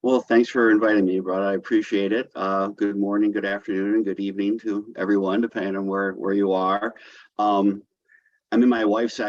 Well, thanks for inviting me, Brad. I appreciate it. Good morning, good afternoon, and good evening to everyone, depending on where you are. Um, I'm in my wife's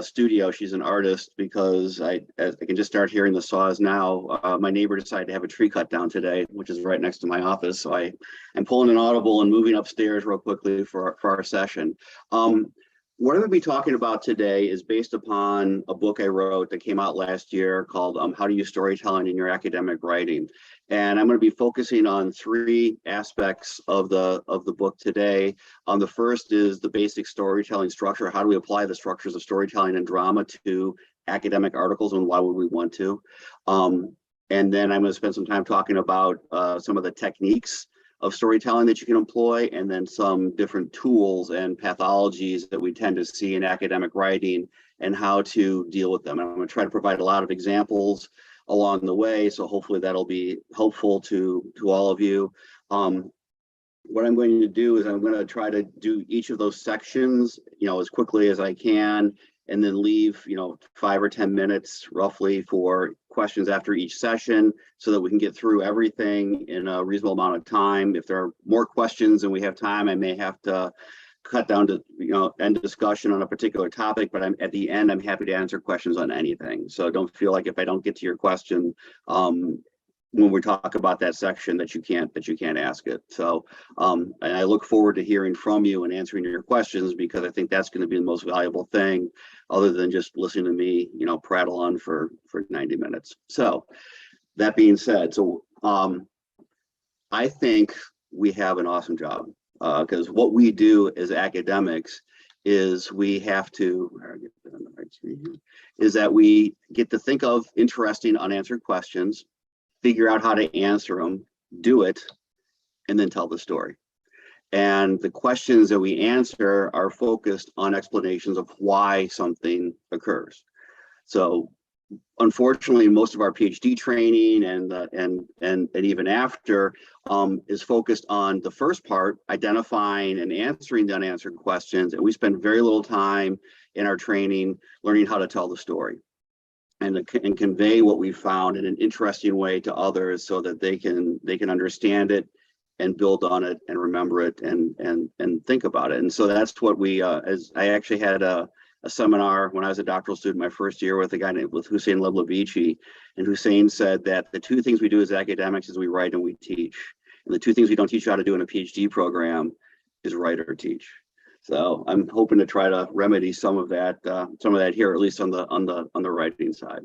studio. She's an artist because as I can just start hearing the saws now. My neighbor decided to have a tree cut down today, which is right next to my office. So I'm pulling an audible and moving upstairs real quickly for our session. Um, what I'm going to be talking about today is based upon a book I wrote that came out last year called How to Use Storytelling in Your Academic Writing. And I'm going to be focusing on three aspects of the book today. The first is the basic storytelling structure. How do we apply the structures of storytelling and drama to academic articles, and why would we want to? And then I'm going to spend some time talking about some of the techniques of storytelling that you can employ, and then some different tools and pathologies that we tend to see in academic writing and how to deal with them. And I'm going to try to provide a lot of examples along the way, so hopefully that'll be helpful to all of you. What I'm going to do is I'm going to try to do each of those sections, as quickly as I can, and then leave, 5 or 10 minutes roughly for questions after each session so that we can get through everything in a reasonable amount of time. If there are more questions and we have time, I may have to cut down to, end discussion on a particular topic, but at the end, I'm happy to answer questions on anything. So don't feel like if I don't get to your question, when we talk about that section that you can't ask it. So and I look forward to hearing from you and answering your questions, because I think that's going to be the most valuable thing, other than just listening to me, prattle on for 90 minutes. So that being said, I think we have an awesome job, because what we do as academics is we have to, is that we get to think of interesting unanswered questions, figure out how to answer them, do it, and then tell the story. And the questions that we answer are focused on explanations of why something occurs. So unfortunately, most of our PhD training and even after is focused on the first part, identifying and answering the unanswered questions. And we spend very little time in our training learning how to tell the story and convey what we found in an interesting way to others, so that they can understand it and build on it and remember it and think about it. And so that's what we, as I actually had a seminar when I was a doctoral student my first year with a guy named Hussein Leblevici, and Hussein said that the two things we do as academics is we write and we teach, and the two things we don't teach you how to do in a PhD program is write or teach. So I'm hoping to try to remedy some of that here, at least on the writing side.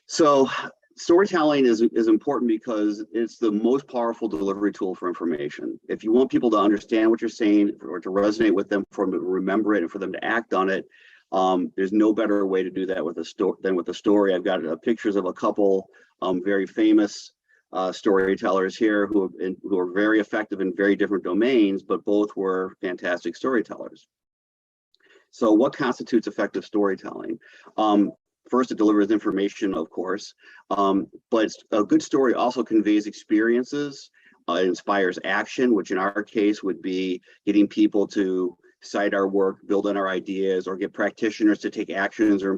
So storytelling is important because it's the most powerful delivery tool for information. If you want people to understand what you're saying, or to resonate with them, for them to remember it, and for them to act on it, there's no better way to do that with a story than with a story. I've got pictures of a couple very famous storytellers here who are very effective in very different domains, but both were fantastic storytellers. So what constitutes effective storytelling? First, it delivers information, of course, but a good story also conveys experiences. It inspires action, which in our case would be getting people to cite our work, build on our ideas, or get practitioners to take actions or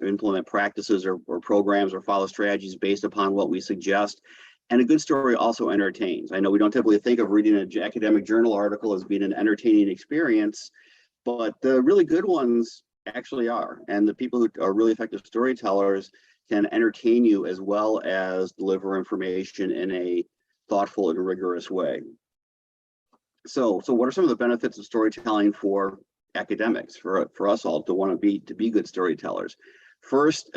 implement practices or programs or follow strategies based upon what we suggest. And a good story also entertains. I know we don't typically think of reading an academic journal article as being an entertaining experience, but the really good ones actually are. And the people who are really effective storytellers can entertain you as well as deliver information in a thoughtful and rigorous way. So what are some of the benefits of storytelling for academics, for us all to want to be good storytellers? First,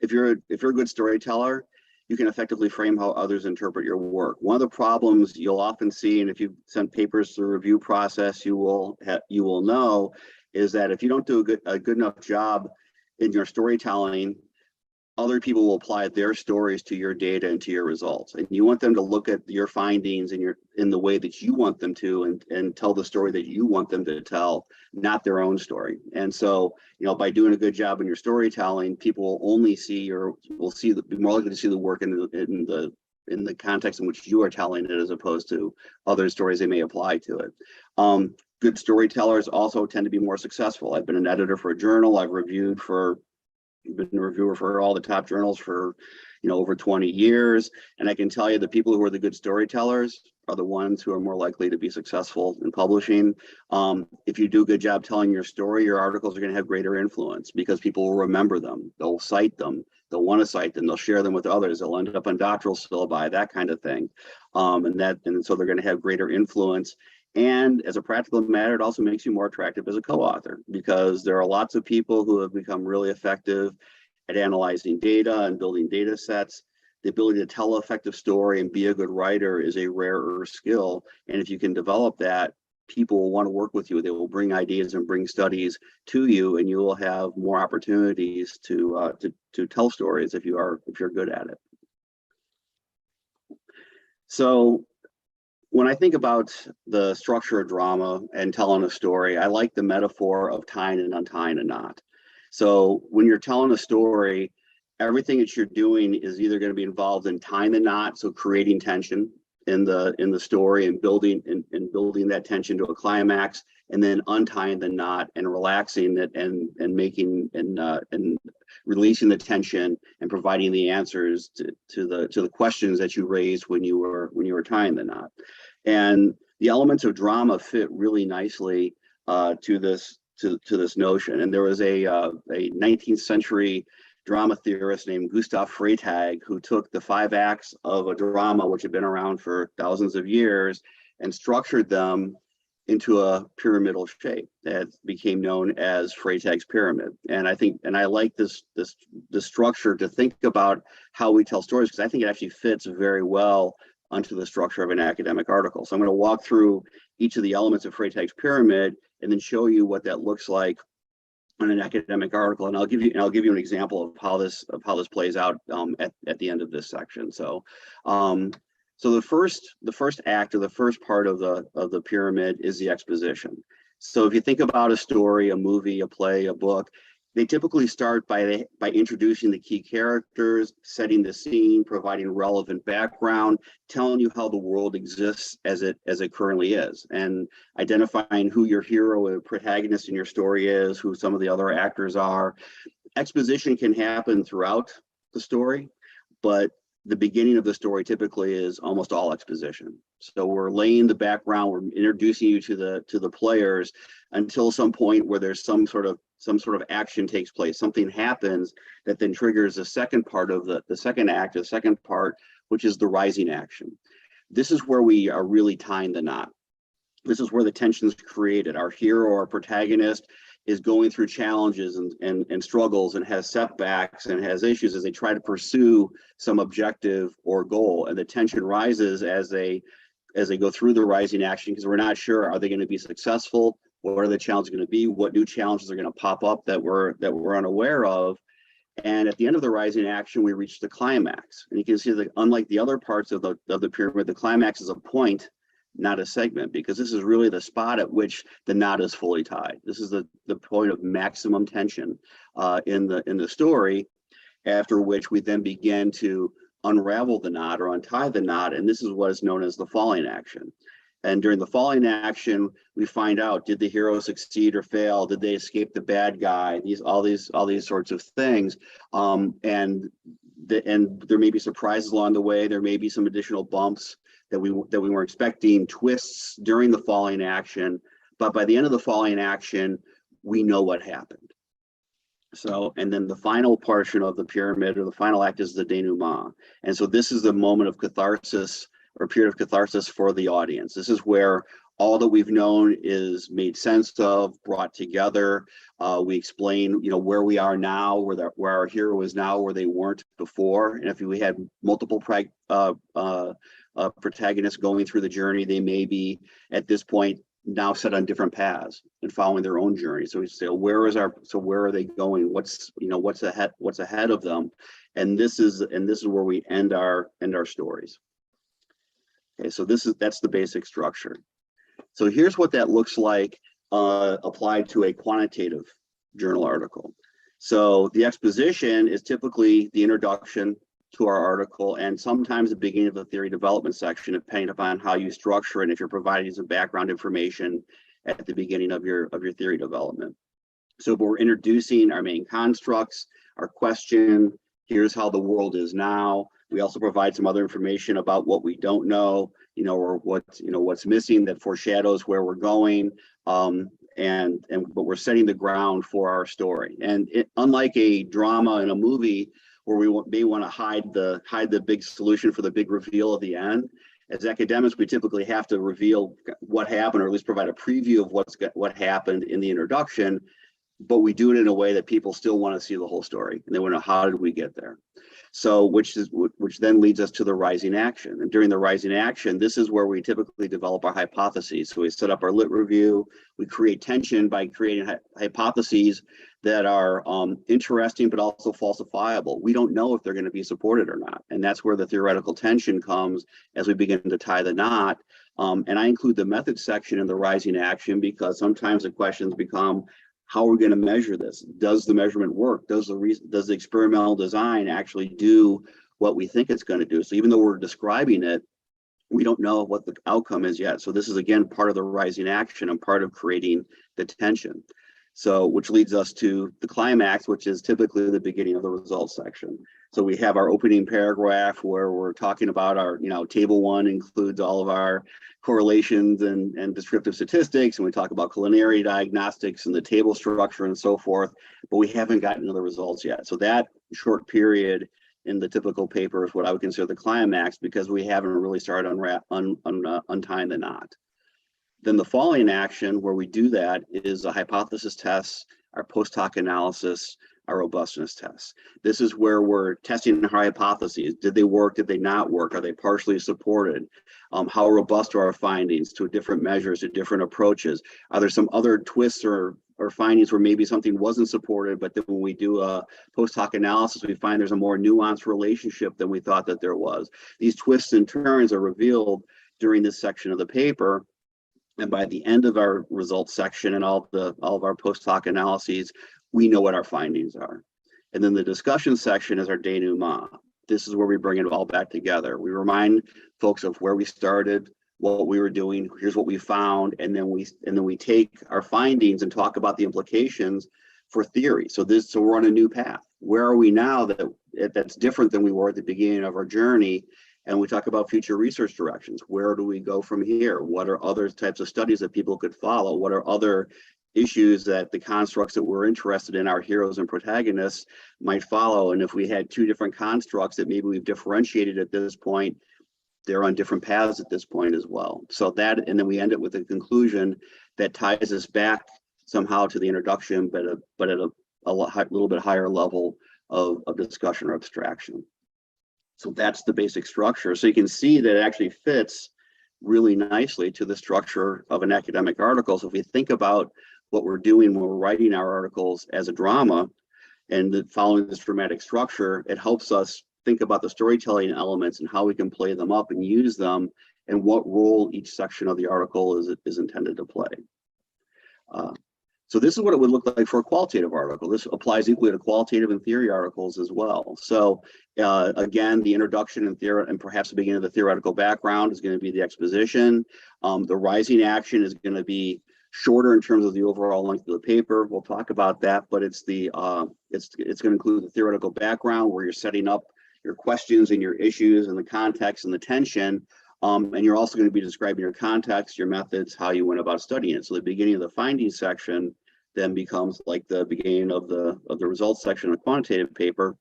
if you're a good storyteller, you can effectively frame how others interpret your work. One of the problems you'll often see, and if you send papers through the review process, you will know, is that if you don't do a good enough job in your storytelling, other people will apply their stories to your data and to your results. And you want them to look at your findings in the way that you want them to, and tell the story that you want them to tell, not their own story. And so, by doing a good job in your storytelling, people will only see, or will be more likely to see the work in the context in which you are telling it, as opposed to other stories they may apply to it. Good storytellers also tend to be more successful. I've been an editor for a journal. I've been a reviewer for all the top journals for over 20 years. And I can tell you the people who are the good storytellers are the ones who are more likely to be successful in publishing. If you do a good job telling your story, your articles are going to have greater influence because people will remember them. They'll cite them. They'll want to cite them. They'll share them with others. They'll end up on doctoral syllabi, that kind of thing. And so they're going to have greater influence. And as a practical matter, it also makes you more attractive as a co-author, because there are lots of people who have become really effective at analyzing data and building data sets. The ability to tell an effective story and be a good writer is a rarer skill. And if you can develop that, people will want to work with you. They will bring ideas and bring studies to you, and you will have more opportunities to tell stories if you're good at it. So when I think about the structure of drama and telling a story, I like the metaphor of tying and untying a knot. So when you're telling a story, everything that you're doing is either going to be involved in tying the knot, so creating tension in the story and building that tension to a climax, and then untying the knot and relaxing it and making and releasing the tension and providing the answers to the questions that you raised when you were tying the knot. And the elements of drama fit really nicely to this notion. And there was a 19th century drama theorist named Gustav Freytag who took the 5 acts of a drama, which had been around for thousands of years, and structured them into a pyramidal shape that became known as Freytag's pyramid. And I like this structure to think about how we tell stories, because I think it actually fits very well onto the structure of an academic article. So I'm going to walk through each of the elements of Freytag's pyramid and then show you what that looks like on an academic article, and I'll give you an example of how this plays out at the end of this section. So the first act, or the first part of the pyramid, is the exposition. So if you think about a story, a movie, a play, a book, they typically start by introducing the key characters, setting the scene, providing relevant background, telling you how the world exists as it currently is, and identifying who your hero or protagonist in your story is, who some of the other actors are. Exposition can happen throughout the story, but the beginning of the story typically is almost all exposition. So we're laying the background, we're introducing you to the players until some point where there's some sort of action takes place. Something happens that then triggers the second part of the second act, the second part, which is the rising action. This is where we are really tying the knot. This is where the tension is created. Our hero or protagonist is going through challenges and struggles and has setbacks and has issues as they try to pursue some objective or goal. And the tension rises as they go through the rising action, because we're not sure, are they going to be successful? What are the challenges going to be? What new challenges are going to pop up that we're unaware of? And at the end of the rising action, we reach the climax. And you can see that unlike the other parts of the pyramid, the climax is a point, not a segment, because this is really the spot at which the knot is fully tied. This is the point of maximum tension in the story, after which we then begin to unravel the knot or untie the knot, and this is what is known as the falling action. And during the falling action, we find out, did the hero succeed or fail? Did they escape the bad guy? All these sorts of things. And there may be surprises along the way. There may be some additional bumps that we weren't expecting, twists during the falling action. But by the end of the falling action, we know what happened. So, and then the final portion of the pyramid, or the final act, is the denouement. And so this is the moment of catharsis, or period of catharsis for the audience. This is where all that we've known is made sense of, brought together. We explain, where we are now, where our hero is now, where they weren't before. And if we had multiple protagonists going through the journey, they may be at this point now set on different paths and following their own journey. So we say, where are they going? What's ahead of them? And this is where we end our stories. Okay, so that's the basic structure. So here's what that looks like applied to a quantitative journal article. So the exposition is typically the introduction to our article, and sometimes the beginning of the theory development section, depending upon how you structure it, if you're providing some background information at the beginning of your theory development. So we're introducing our main constructs, our question, here's how the world is now. We also provide some other information about what we don't know, or what's missing that foreshadows where we're going. But we're setting the ground for our story. And unlike a drama and a movie where we may want to hide the big solution for the big reveal at the end, as academics, we typically have to reveal what happened, or at least provide a preview of what happened in the introduction. But we do it in a way that people still want to see the whole story, and they want to know, how did we get there? So which then leads us to the rising action. And during the rising action, this is where we typically develop our hypotheses. So we set up our lit review. We create tension by creating hypotheses that are interesting but also falsifiable. We don't know if they're going to be supported or not, and that's where the theoretical tension comes as we begin to tie the knot. And I include the methods section in the rising action because sometimes the questions become, how are we going to measure this? Does the measurement work? Does the experimental design actually do what we think it's going to do? So even though we're describing it, we don't know what the outcome is yet. So this is, again, part of the rising action and part of creating the tension. So which leads us to the climax, which is typically the beginning of the results section. So we have our opening paragraph where we're talking about our, table 1 includes all of our correlations and descriptive statistics, and we talk about culinary diagnostics and the table structure and so forth, but we haven't gotten to the results yet. So that short period in the typical paper is what I would consider the climax, because we haven't really started untying the knot. Then the following action where we do that is a hypothesis test, our post hoc analysis, our robustness tests. This is where we're testing our hypotheses. Did they work? Did they not work? Are they partially supported? How robust are our findings to different measures, to different approaches? Are there some other twists or findings where maybe something wasn't supported, but then when we do a post hoc analysis, we find there's a more nuanced relationship than we thought that there was. These twists and turns are revealed during this section of the paper. And by the end of our results section and all of our post hoc analyses, we know what our findings are. And then the discussion section is our denouement. This is where we bring it all back together. We remind folks of where we started, what we were doing, here's what we found, and then we take our findings and talk about the implications for theory. So we're on a new path. Where are we now that's different than we were at the beginning of our journey? And we talk about future research directions. Where do we go from here? What are other types of studies that people could follow? What are other issues that the constructs that we're interested in, our heroes and protagonists, might follow? And if we had two different constructs that maybe we've differentiated at this point, they're on different paths at this point as well. So that, and then we end it with a conclusion that ties us back somehow to the introduction, but at a little bit higher level of discussion or abstraction. So that's the basic structure. So you can see that it actually fits really nicely to the structure of an academic article. So if we think about what we're doing when we're writing our articles as a drama and following this dramatic structure, it helps us think about the storytelling elements and how we can play them up and use them and what role each section of the article is intended to play. So this is what it would look like for a qualitative article. This applies equally to qualitative and theory articles as well. So again, the introduction and perhaps the beginning of the theoretical background is going to be the exposition. The rising action is going to be shorter in terms of the overall length of the paper. We'll talk about that, but it's going to include the theoretical background where you're setting up your questions and your issues and the context and the tension. And you're also going to be describing your context, your methods, how you went about studying it. So the beginning of the findings section then becomes like the beginning of the results section of a quantitative paper,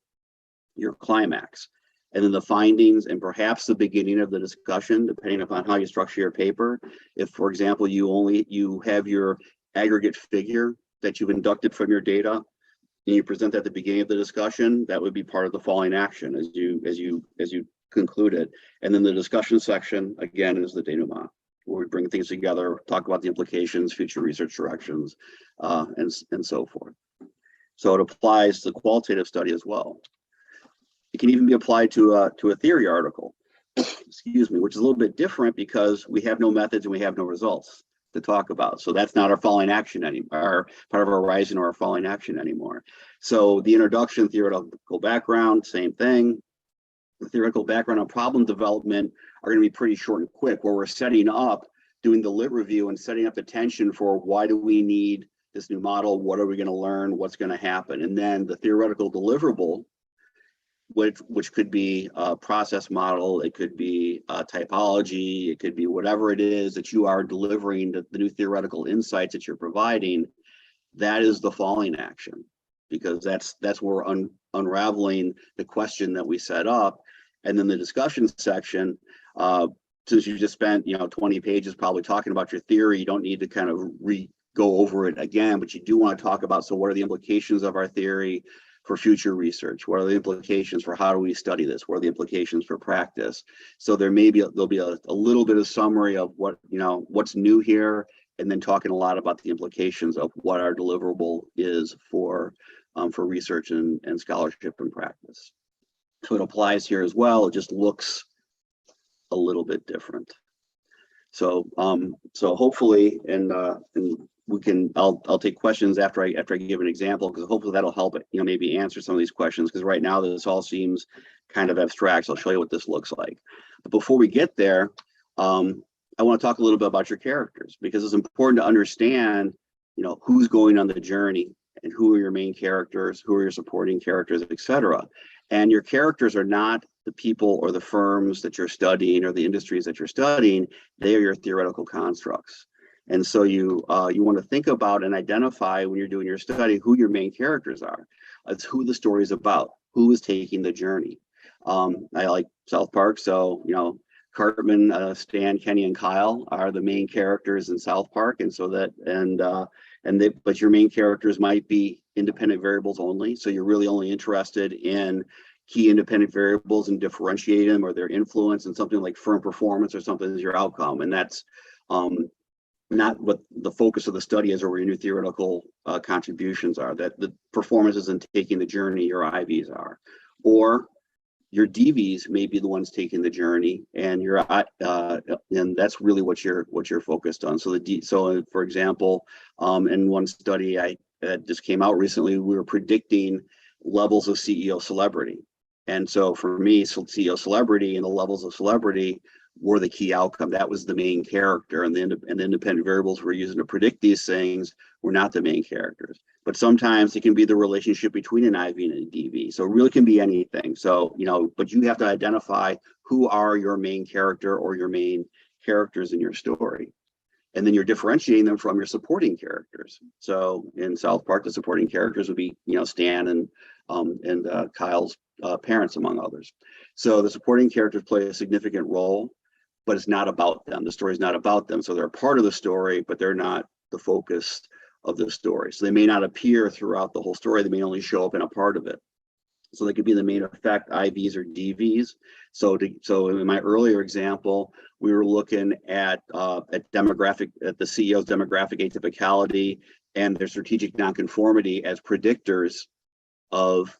your climax. And then the findings and perhaps the beginning of the discussion, depending upon how you structure your paper. If, for example, you have your aggregate figure that you've inducted from your data, and you present that at the beginning of the discussion, that would be part of the following action as you conclude it. And then the discussion section, again, is the denouement, where we bring things together, talk about the implications, future research directions, and so forth. So it applies to qualitative study as well. It can even be applied to a theory article, excuse me, which is a little bit different because we have no methods and we have no results to talk about. So that's not our following action anymore, part of our rising or our following action anymore. So the introduction, theoretical background, same thing. The theoretical background on problem development are going to be pretty short and quick, where we're setting up, doing the lit review and setting up the tension for why do we need this new model? What are we going to learn? What's going to happen? And then the theoretical deliverable which could be a process model, it could be a typology, it could be whatever it is that you are delivering, the new theoretical insights that you're providing. That is the falling action, because that's where we're unraveling the question that we set up. And then the discussion section, since you just spent 20 pages probably talking about your theory, you don't need to kind of go over it again, but you do want to talk about, so what are the implications of our theory for future research? What are the implications for how do we study this? What are the implications for practice? So there'll be a little bit of summary of what's new here, and then talking a lot about the implications of what our deliverable is for research and scholarship and practice. So it applies here as well. It just looks a little bit different. So hopefully, and we can, I'll take questions after I give an example, because hopefully that'll help maybe answer some of these questions, because right now this all seems kind of abstract. So I'll show you what this looks like. But before we get there, I want to talk a little bit about your characters, because it's important to understand who's going on the journey and who are your main characters, who are your supporting characters, etc. And your characters are not the people or the firms that you're studying or the industries that you're studying. They are your theoretical constructs. And so you want to think about and identify, when you're doing your study, who your main characters are. It's who the story is about, who is taking the journey. I like South Park, so Cartman, Stan, Kenny, and Kyle are the main characters in South Park, and so that but your main characters might be independent variables only. So you're really only interested in key independent variables and differentiate them, or their influence, and something like firm performance or something is your outcome. And that's not what the focus of the study is, or where your new theoretical contributions are. That the performance isn't taking the journey, your IVs are. Or your DVs may be the ones taking the journey, and and that's really what you're focused on. So for example, in one study that just came out recently, we were predicting levels of CEO celebrity. And so for me, CEO celebrity and the levels of celebrity were the key outcome. That was the main character, and the independent variables we're using to predict these things were not the main characters. But sometimes it can be the relationship between an IV and a DV. So it really can be anything. So, but you have to identify who are your main character or your main characters in your story. And then you're differentiating them from your supporting characters. So in South Park, the supporting characters would be, Stan and Kyle's parents, among others. So the supporting characters play a significant role, but it's not about them. The story is not about them. So they're a part of the story, but they're not the focus of the story. So they may not appear throughout the whole story. They may only show up in a part of it. So they could be the main effect, IVs or DVs. So in my earlier example, we were looking at the CEO's demographic atypicality and their strategic nonconformity as predictors of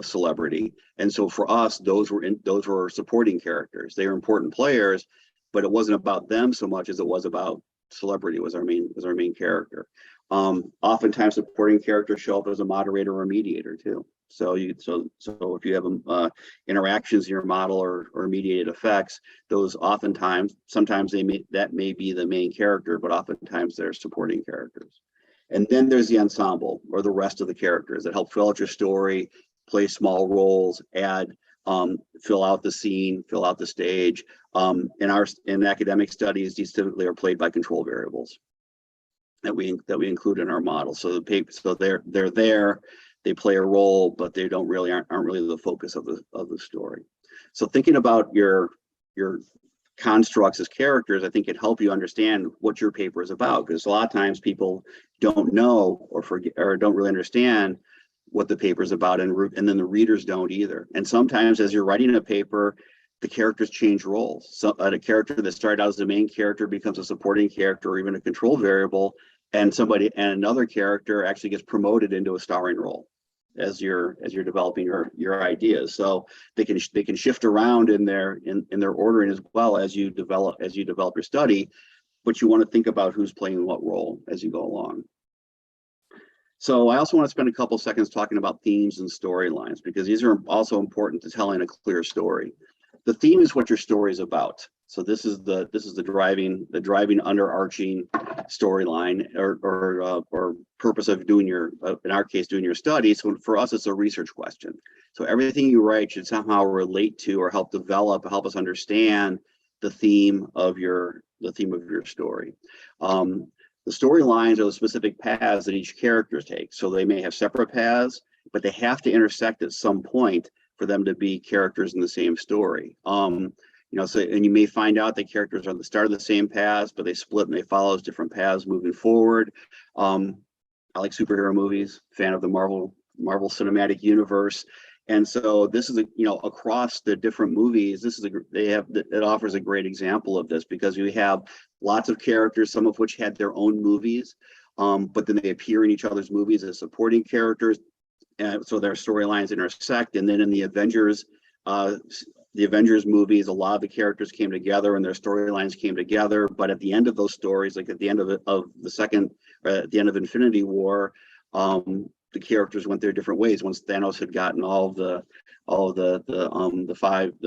celebrity. And so for us, those were supporting characters. They were important players, but it wasn't about them so much as it was about celebrity was our main character. Oftentimes supporting characters show up as a moderator or a mediator too. So if you have interactions in your model or mediated effects, those sometimes that may be the main character, but oftentimes they're supporting characters. And then there's the ensemble, or the rest of the characters that help fill out your story, play small roles, add, fill out the scene, fill out the stage. In academic studies, these typically are played by control variables that we include in our model. So they're there, they play a role, but they aren't really the focus of the story. So thinking about your constructs as characters, I think it help you understand what your paper is about, because a lot of times people don't know or forget or don't really understand what the paper is about, and then the readers don't either. And sometimes as you're writing a paper, the characters change roles. So a character that started out as the main character becomes a supporting character or even a control variable, and another character actually gets promoted into a starring role as you're developing your ideas. So they can shift around in their ordering as well as you develop your study, but you want to think about who's playing what role as you go along. So I also want to spend a couple seconds talking about themes and storylines, because these are also important to telling a clear story. the theme is what your story is about. So this is the driving underarching storyline or purpose of doing your in our case doing your study. So for us, it's a research question. So everything you write should somehow relate to or help us understand the theme of your story. The storylines are the specific paths that each character takes. So they may have separate paths, but they have to intersect at some point for them to be characters in the same story. So and you may find out that characters are at the start of the same paths, but they split and they follow different paths moving forward. I like superhero movies, fan of the Marvel Cinematic Universe. And so this is across the different movies, it offers a great example of this, because you have lots of characters, some of which had their own movies, but then they appear in each other's movies as supporting characters. And so their storylines intersect. And then in the Avengers movies, a lot of the characters came together and their storylines came together. But at the end of those stories, like at the end of at the end of Infinity War, the characters went their different ways once Thanos had gotten all of the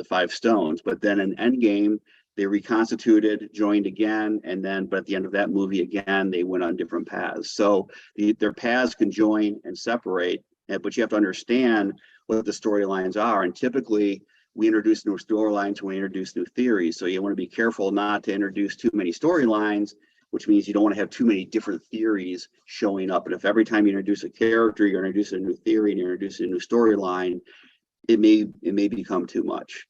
five stones. But then in Endgame, they reconstituted, joined again, but at the end of that movie again, they went on different paths. So their paths can join and separate, but you have to understand what the storylines are. And typically, we introduce new storylines when we introduce new theories. So you want to be careful not to introduce too many storylines, which means you don't want to have too many different theories showing up. And if every time you introduce a character, you're introducing a new theory and you're introducing a new storyline, it may become too much.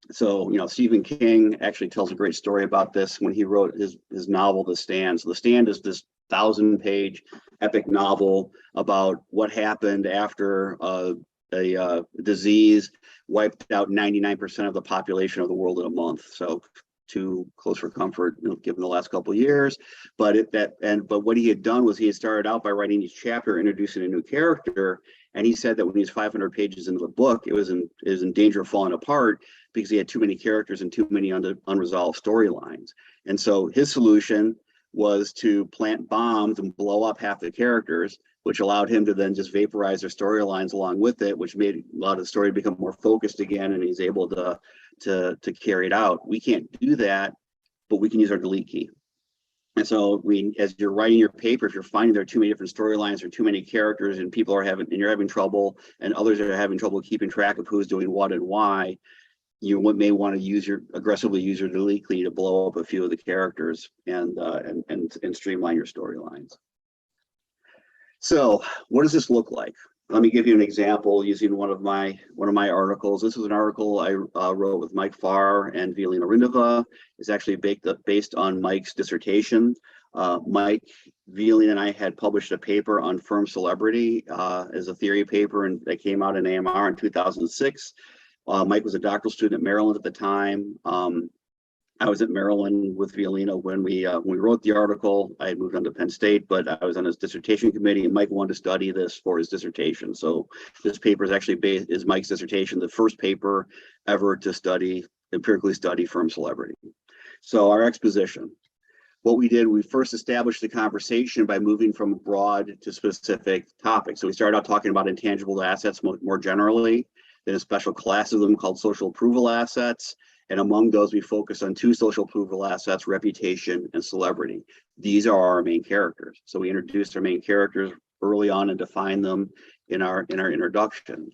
Stephen King actually tells a great story about this when he wrote his novel, The Stand. So The Stand is this 1,000-page epic novel about what happened after a disease wiped out 99% of the population of the world in a month. So too close for comfort, given the last couple of years. But what he had done was he had started out by writing each chapter, introducing a new character. And he said that when he was 500 pages into the book, it was in danger of falling apart because he had too many characters and too many unresolved storylines. And so his solution was to plant bombs and blow up half the characters, which allowed him to then just vaporize their storylines along with it, which made a lot of the story become more focused again, and he's able to carry it out. We can't do that, but we can use our delete key. And so as you're writing your paper, if you're finding there are too many different storylines or too many characters and you're having trouble and others are having trouble keeping track of who's doing what and why, you may want to aggressively use your delete key to blow up a few of the characters and streamline your storylines. So what does this look like? Let me give you an example using one of my articles. This is an article I wrote with Mike Farr and Violina Rindova. It's actually based on Mike's dissertation. Mike, Violina, and I had published a paper on firm celebrity as a theory paper, and that came out in AMR in 2006. Mike was a doctoral student at Maryland at the time. I was at Maryland with Violina when we wrote the article. I had moved on to Penn State, but I was on his dissertation committee, and Mike wanted to study this for his dissertation. So this paper is actually is Mike's dissertation, the first paper ever to empirically study firm celebrity. So our exposition. What we did, we first established the conversation by moving from broad to specific topics. So we started out talking about intangible assets more generally, then a special class of them called social approval assets. And among those, we focus on two social approval assets, reputation and celebrity. These are our main characters. So we introduced our main characters early on and defined them in our introduction.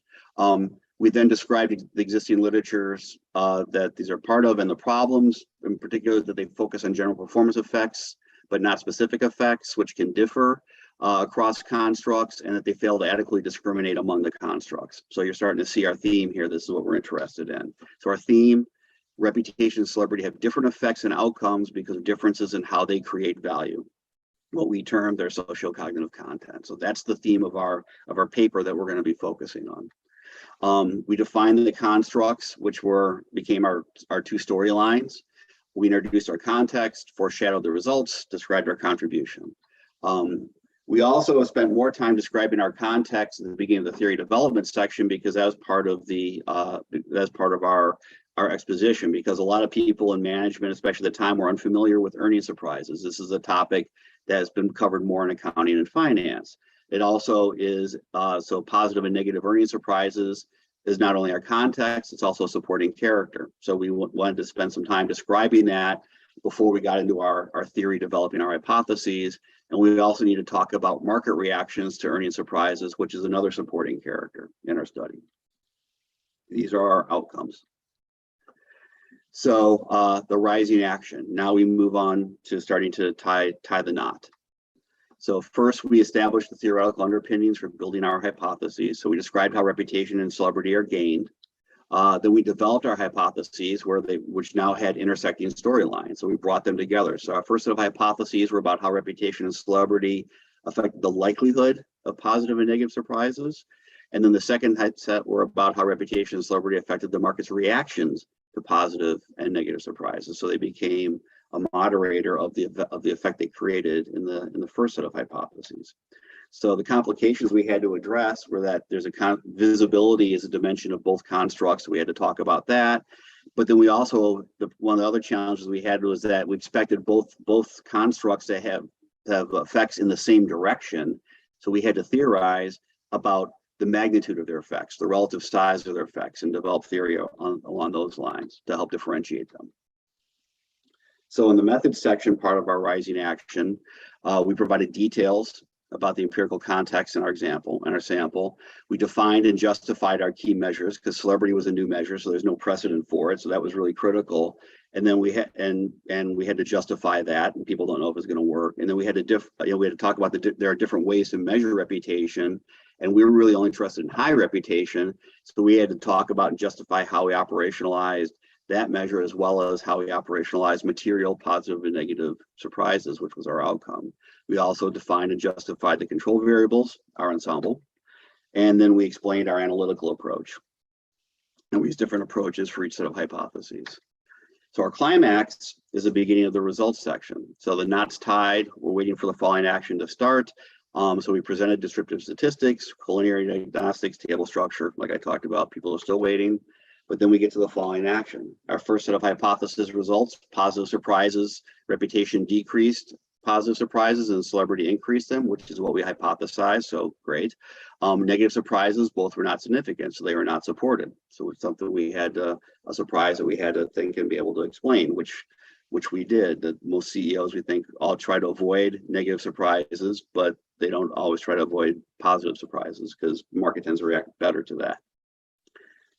We then described the existing literatures that these are part of and the problems, in particular that they focus on general performance effects, but not specific effects, which can differ across constructs, and that they fail to adequately discriminate among the constructs. So you're starting to see our theme here. This is what we're interested in. So our theme, reputation and celebrity, have different effects and outcomes because of differences in how they create value, what we term their socio-cognitive content. So that's the theme of our paper that we're going to be focusing on. We defined the constructs, which became our two storylines. We introduced our context, foreshadowed the results, described our contribution. We also spent more time describing our context at the beginning of the theory development section, because that was part of our exposition, because a lot of people in management, especially at the time, were unfamiliar with earnings surprises. This is a topic that has been covered more in accounting and finance. It also is so positive and negative earnings surprises is not only our context, it's also supporting character. So we wanted to spend some time describing that before we got into our theory, developing our hypotheses. And we also need to talk about market reactions to earning surprises, which is another supporting character in our study. These are our outcomes. So the rising action. Now we move on to starting to tie the knot. So first, we established the theoretical underpinnings for building our hypotheses. So we described how reputation and celebrity are gained. Then we developed our hypotheses which now had intersecting storylines. So we brought them together. So our first set of hypotheses were about how reputation and celebrity affect the likelihood of positive and negative surprises. And then the second set were about how reputation and celebrity affected the market's reactions to positive and negative surprises. So they became a moderator of the effect they created in the first set of hypotheses. So the complications we had to address were that there's visibility is a dimension of both constructs. So we had to talk about that. But then we also, one of the other challenges we had was that we expected both constructs to have effects in the same direction. So we had to theorize about the magnitude of their effects, the relative size of their effects, and develop theory along those lines to help differentiate them. So in the methods section, part of our rising action, we provided details about the empirical context in our sample. We defined and justified our key measures because celebrity was a new measure, so there's no precedent for it. So that was really critical. And then we had to justify that, and people don't know if it's going to work. And then we had to talk about there are different ways to measure reputation, and we were really only interested in high reputation. So we had to talk about and justify how we operationalized that measure, as well as how we operationalize material positive and negative surprises, which was our outcome. We also defined and justified the control variables, our ensemble, and then we explained our analytical approach. And we used different approaches for each set of hypotheses. So our climax is the beginning of the results section. So the knot's tied, we're waiting for the following action to start. So we presented descriptive statistics, culinary diagnostics, table structure, like I talked about. People are still waiting. But then we get to the following action. Our first set of hypothesis results, positive surprises, reputation decreased positive surprises, and celebrity increased them, which is what we hypothesized, so great. Negative surprises, both were not significant, so they were not supported. So it's something we had, a surprise that we had to think and be able to explain, which we did. That most CEOs, we think, all try to avoid negative surprises, but they don't always try to avoid positive surprises because the market tends to react better to that.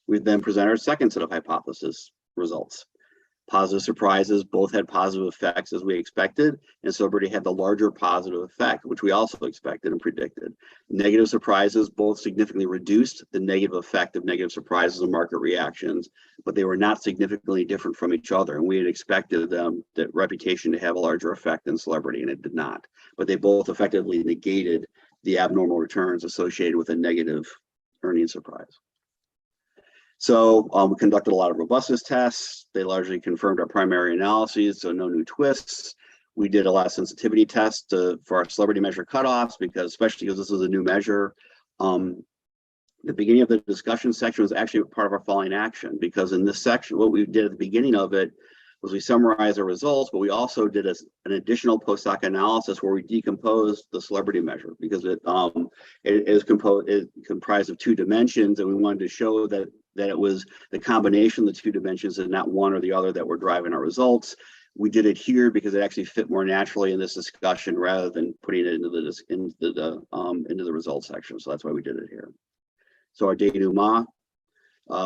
We then present our second set of hypothesis results. Positive surprises both had positive effects as we expected, and celebrity had the larger positive effect, which we also expected and predicted. Negative surprises both significantly reduced the negative effect of negative surprises and market reactions, but they were not significantly different from each other. And we had expected that reputation to have a larger effect than celebrity, and it did not. But they both effectively negated the abnormal returns associated with a negative earnings surprise. So we conducted a lot of robustness tests. They largely confirmed our primary analyses, so no new twists. We did a lot of sensitivity tests for our celebrity measure cutoffs, especially because this was a new measure. The beginning of the discussion section was actually part of our following action, because in this section, what we did at the beginning of it was we summarized our results, but we also did an additional post-hoc analysis where we decomposed the celebrity measure, because it is comprised of two dimensions, and we wanted to show that it was the combination of the two dimensions and not one or the other that were driving our results. We did it here because it actually fit more naturally in this discussion rather than putting it into the results section. So that's why we did it here. So our denouement,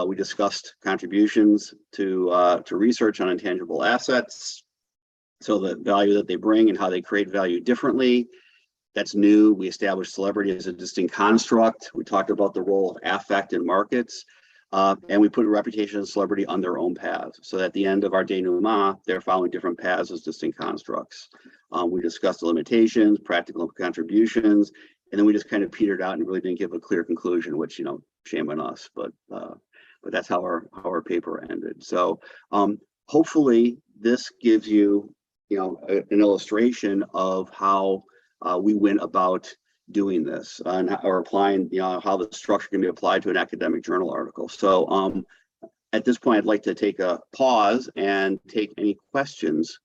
we discussed contributions to research on intangible assets. So the value that they bring and how they create value differently. That's new. We established celebrity as a distinct construct. We talked about the role of affect in markets. And we put reputation and celebrity on their own paths. So at the end of our denouement, they're following different paths as distinct constructs. We discussed the limitations, practical contributions, and then we just kind of petered out and really didn't give a clear conclusion, which, shame on us, but that's how our paper ended. So hopefully this gives you, an illustration of how we went about doing this or applying, how the structure can be applied to an academic journal article. So at this point, I'd like to take a pause and take any questions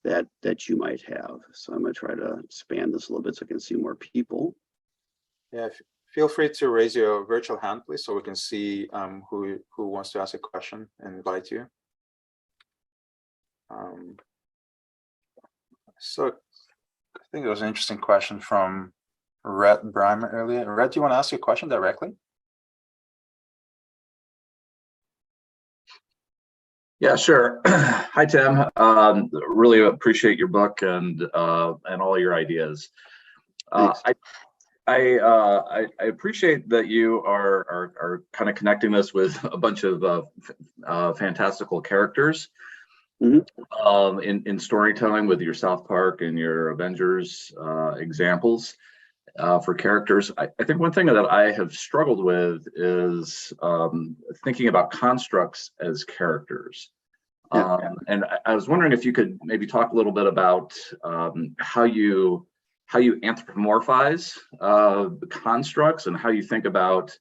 that you might have. So I'm going to try to expand this a little bit so I can see more people. Yeah, feel free to raise your virtual hand, please, so we can see who wants to ask a question and invite you. So I think there was an interesting question from Rhett Breimer earlier. Rhett, do you want to ask your question directly? Yeah, sure. Hi, Tim. Really appreciate your book and all your ideas. I appreciate that you are kind of connecting this with a bunch of fantastical characters. In storytelling with your South Park and your Avengers examples for characters. I think one thing that I have struggled with is thinking about constructs as characters. And I was wondering if you could maybe talk a little bit about how you anthropomorphize the constructs and how you think about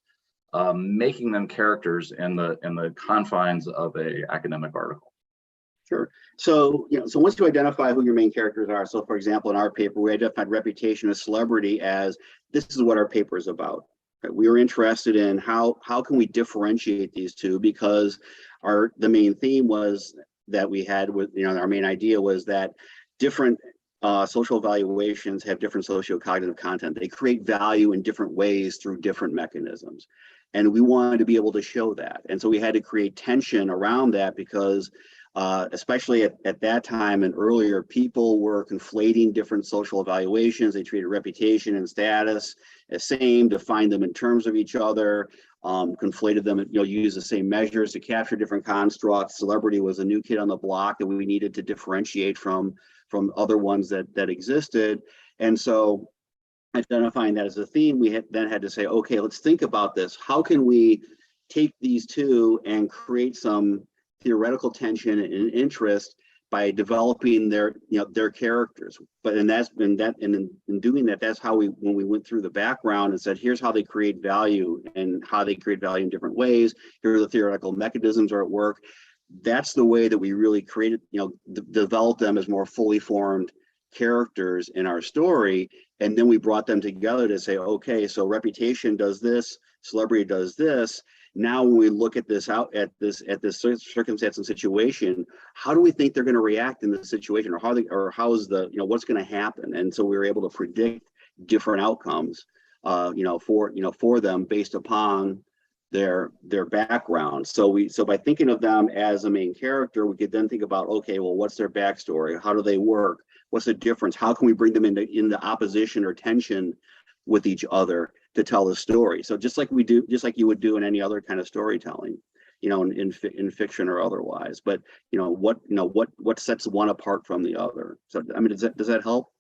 making them characters in the confines of an academic article. Sure. So, so once you identify who your main characters are, so for example, in our paper, we identified reputation as celebrity as this is what our paper is about. Right? We were interested in how can we differentiate these two, because the main theme was that we had with, our main idea was that different social evaluations have different socio-cognitive content. They create value in different ways through different mechanisms. And we wanted to be able to show that. And so we had to create tension around that because especially at that time and earlier, people were conflating different social evaluations. They treated reputation and status as same, defined them in terms of each other, conflated them, use the same measures to capture different constructs. Celebrity was a new kid on the block that we needed to differentiate from other ones that existed. And so identifying that as a theme, we then had to say, okay, let's think about this. How can we take these two and create some theoretical tension and interest by developing their characters? But in doing that, that's how when we went through the background and said, here's how they create value and how they create value in different ways. Here are the theoretical mechanisms are at work. That's the way that we really created, developed them as more fully formed characters in our story. And then we brought them together to say, okay, so reputation does this, celebrity does this. Now, when we look at this circumstance and situation, how do we think they're going to react in the situation, or how is what's going to happen? And so we were able to predict different outcomes, for them based upon their background. So by thinking of them as a main character, we could then think about, okay, well, what's their backstory? How do they work? What's the difference? How can we bring them into opposition or tension with each other to tell the story? So just like you would do in any other kind of storytelling, in fiction or otherwise. But what sets one apart from the other? So I mean, does that help?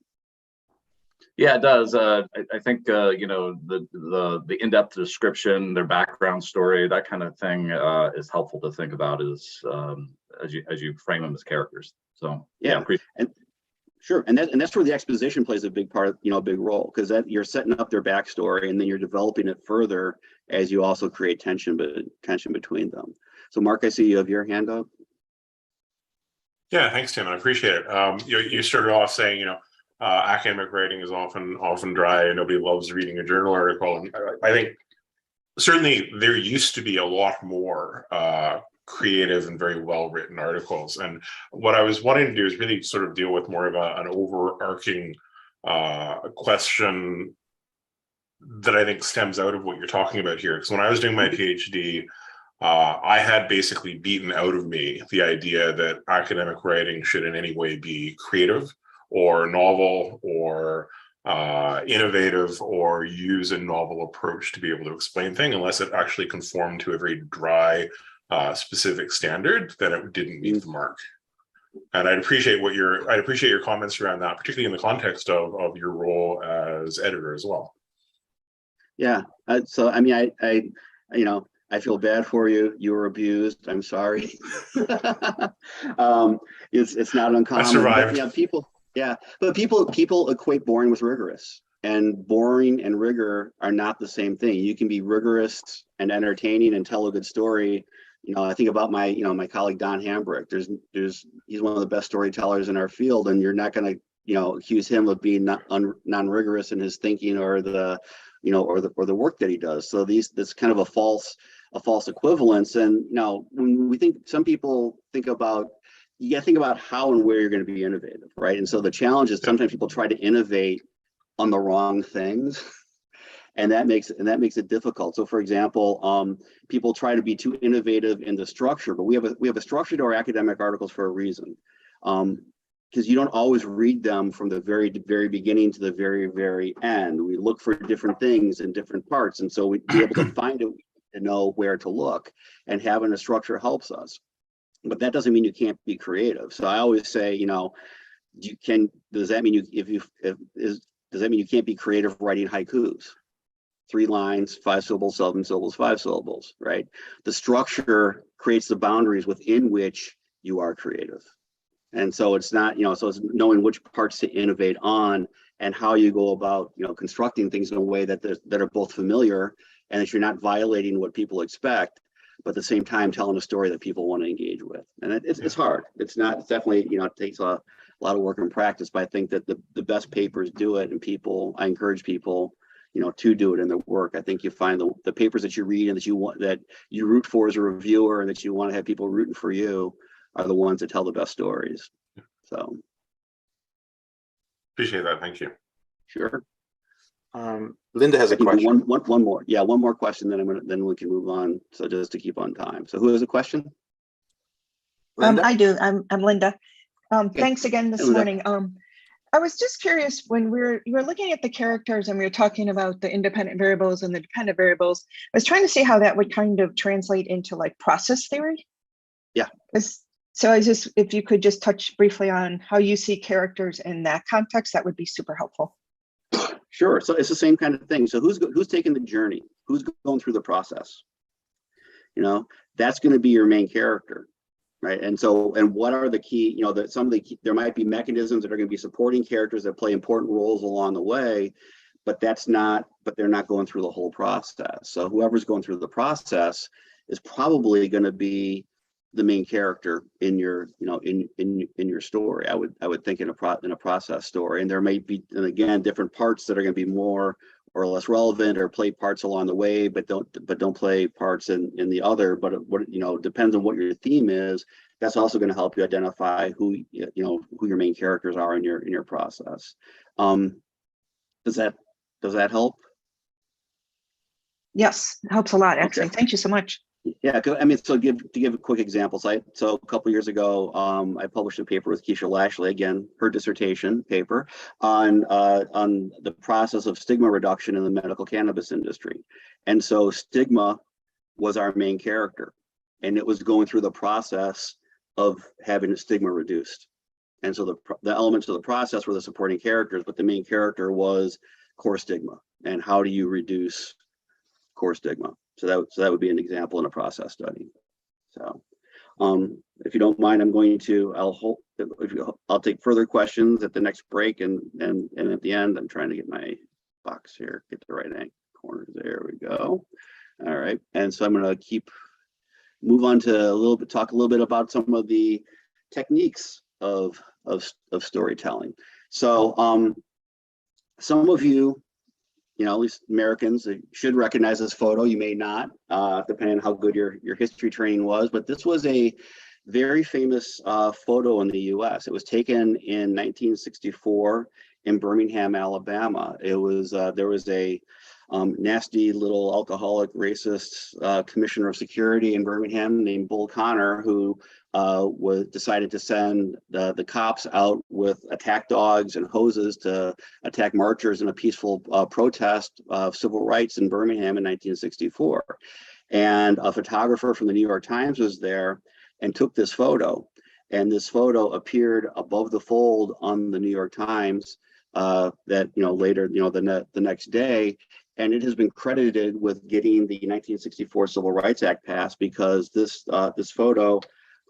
Yeah, it does. I think the in-depth description, their background story, that kind of thing is helpful to think about as you frame them as characters. So yeah, sure, and that's where the exposition plays a big part, a big role, because that you're setting up their backstory and then you're developing it further as you also create tension between them. So Mark, I see you have your hand up. Yeah, thanks, Tim. I appreciate it. You started off saying, academic writing is often dry and nobody loves reading a journal article. And I think certainly there used to be a lot more creative and very well-written articles. And what I was wanting to do is really sort of deal with more of an overarching question that I think stems out of what you're talking about here. Because when I was doing my PhD, I had basically beaten out of me the idea that academic writing should in any way be creative or novel or innovative or use a novel approach to be able to explain things, unless it actually conformed to a very dry, specific standard, then it didn't meet the mark. And I'd appreciate your comments around that, particularly in the context of your role as editor as well. Yeah. So I mean, I feel bad for you. You were abused. I'm sorry. It's not uncommon. I survived. But people equate boring with rigorous, and boring and rigor are not the same thing. You can be rigorous and entertaining and tell a good story. I think about my colleague Don Hambrick. He's one of the best storytellers in our field, and you're not going to accuse him of being non-rigorous in his thinking or the or the work that he does. So this kind of a false equivalence. And now when we think, some people think about, you got to think about how and where you're going to be innovative, right? And so the challenge is sometimes people try to innovate on the wrong things. And that makes it difficult. So, for example, people try to be too innovative in the structure, but we have a structure to our academic articles for a reason, because you don't always read them from the very beginning to the very end. We look for different things in different parts, and so we'd be able to find it to know where to look. And having a structure helps us, but that doesn't mean you can't be creative. So I always say, does that mean does that mean you can't be creative writing haikus? 3 lines, 5 syllables, 7 syllables, 5 syllables, right? The structure creates the boundaries within which you are creative. And so it's not, so it's knowing which parts to innovate on and how you go about, constructing things in a way that are both familiar and that you're not violating what people expect, but at the same time telling a story that people want to engage with. And it's hard. It's definitely, it takes a lot of work and practice, but I think that the best papers do it, and I encourage people to do it in their work. I think you find the papers that you read and that you root for as a reviewer and that you want to have people rooting for you are the ones that tell the best stories. So appreciate that. Thank you. Sure. Linda has a question. One more. Yeah, one more question, then we can move on. So just to keep on time. So who has a question? Linda? I do. I'm Linda. Okay. Thanks again this morning. I was just curious, when you were looking at the characters and we were talking about the independent variables and the dependent variables, I was trying to see how that would kind of translate into like process theory. Yeah. So if you could just touch briefly on how you see characters in that context, that would be super helpful. Sure. So it's the same kind of thing. So who's taking the journey? Who's going through the process? That's going to be your main character. Right. And what are the key, there might be mechanisms that are going to be supporting characters that play important roles along the way, but they're not going through the whole process. So whoever's going through the process is probably going to be the main character in your, in your story. I would think in a process story, and there may be, and again, different parts that are going to be more or less relevant or play parts along the way, but don't play parts in the other. But what depends on what your theme is. That's also going to help you identify who your main characters are in your process. Does that help? Yes, it helps a lot, actually. Okay. Thank you so much. Yeah, so to give a quick example, so a couple years ago, I published a paper with Keisha Lashley, again, her dissertation paper on the process of stigma reduction in the medical cannabis industry. And so stigma was our main character, and it was going through the process of having a stigma reduced. And so the elements of the process were the supporting characters, but the main character was core stigma, and how do you reduce core stigma? So that would be an example in a process study. So if you don't mind, I'll take further questions at the next break, and at the end, I'm trying to get my box here, get the right corner. There we go. All right. And so I'm going to move on to talk a little bit about some of the techniques of storytelling. So some of you, at least Americans, should recognize this photo. You may not, depending on how good your history training was, but this was a very famous photo in the US. It was taken in 1964 in Birmingham, Alabama. It was, there was a nasty little alcoholic racist commissioner of security in Birmingham named Bull Connor, who decided to send the cops out with attack dogs and hoses to attack marchers in a peaceful protest of civil rights in Birmingham in 1964. And a photographer from the New York Times was there and took this photo. And this photo appeared above the fold on the New York Times that later the next day. And it has been credited with getting the 1964 Civil Rights Act passed, because this photo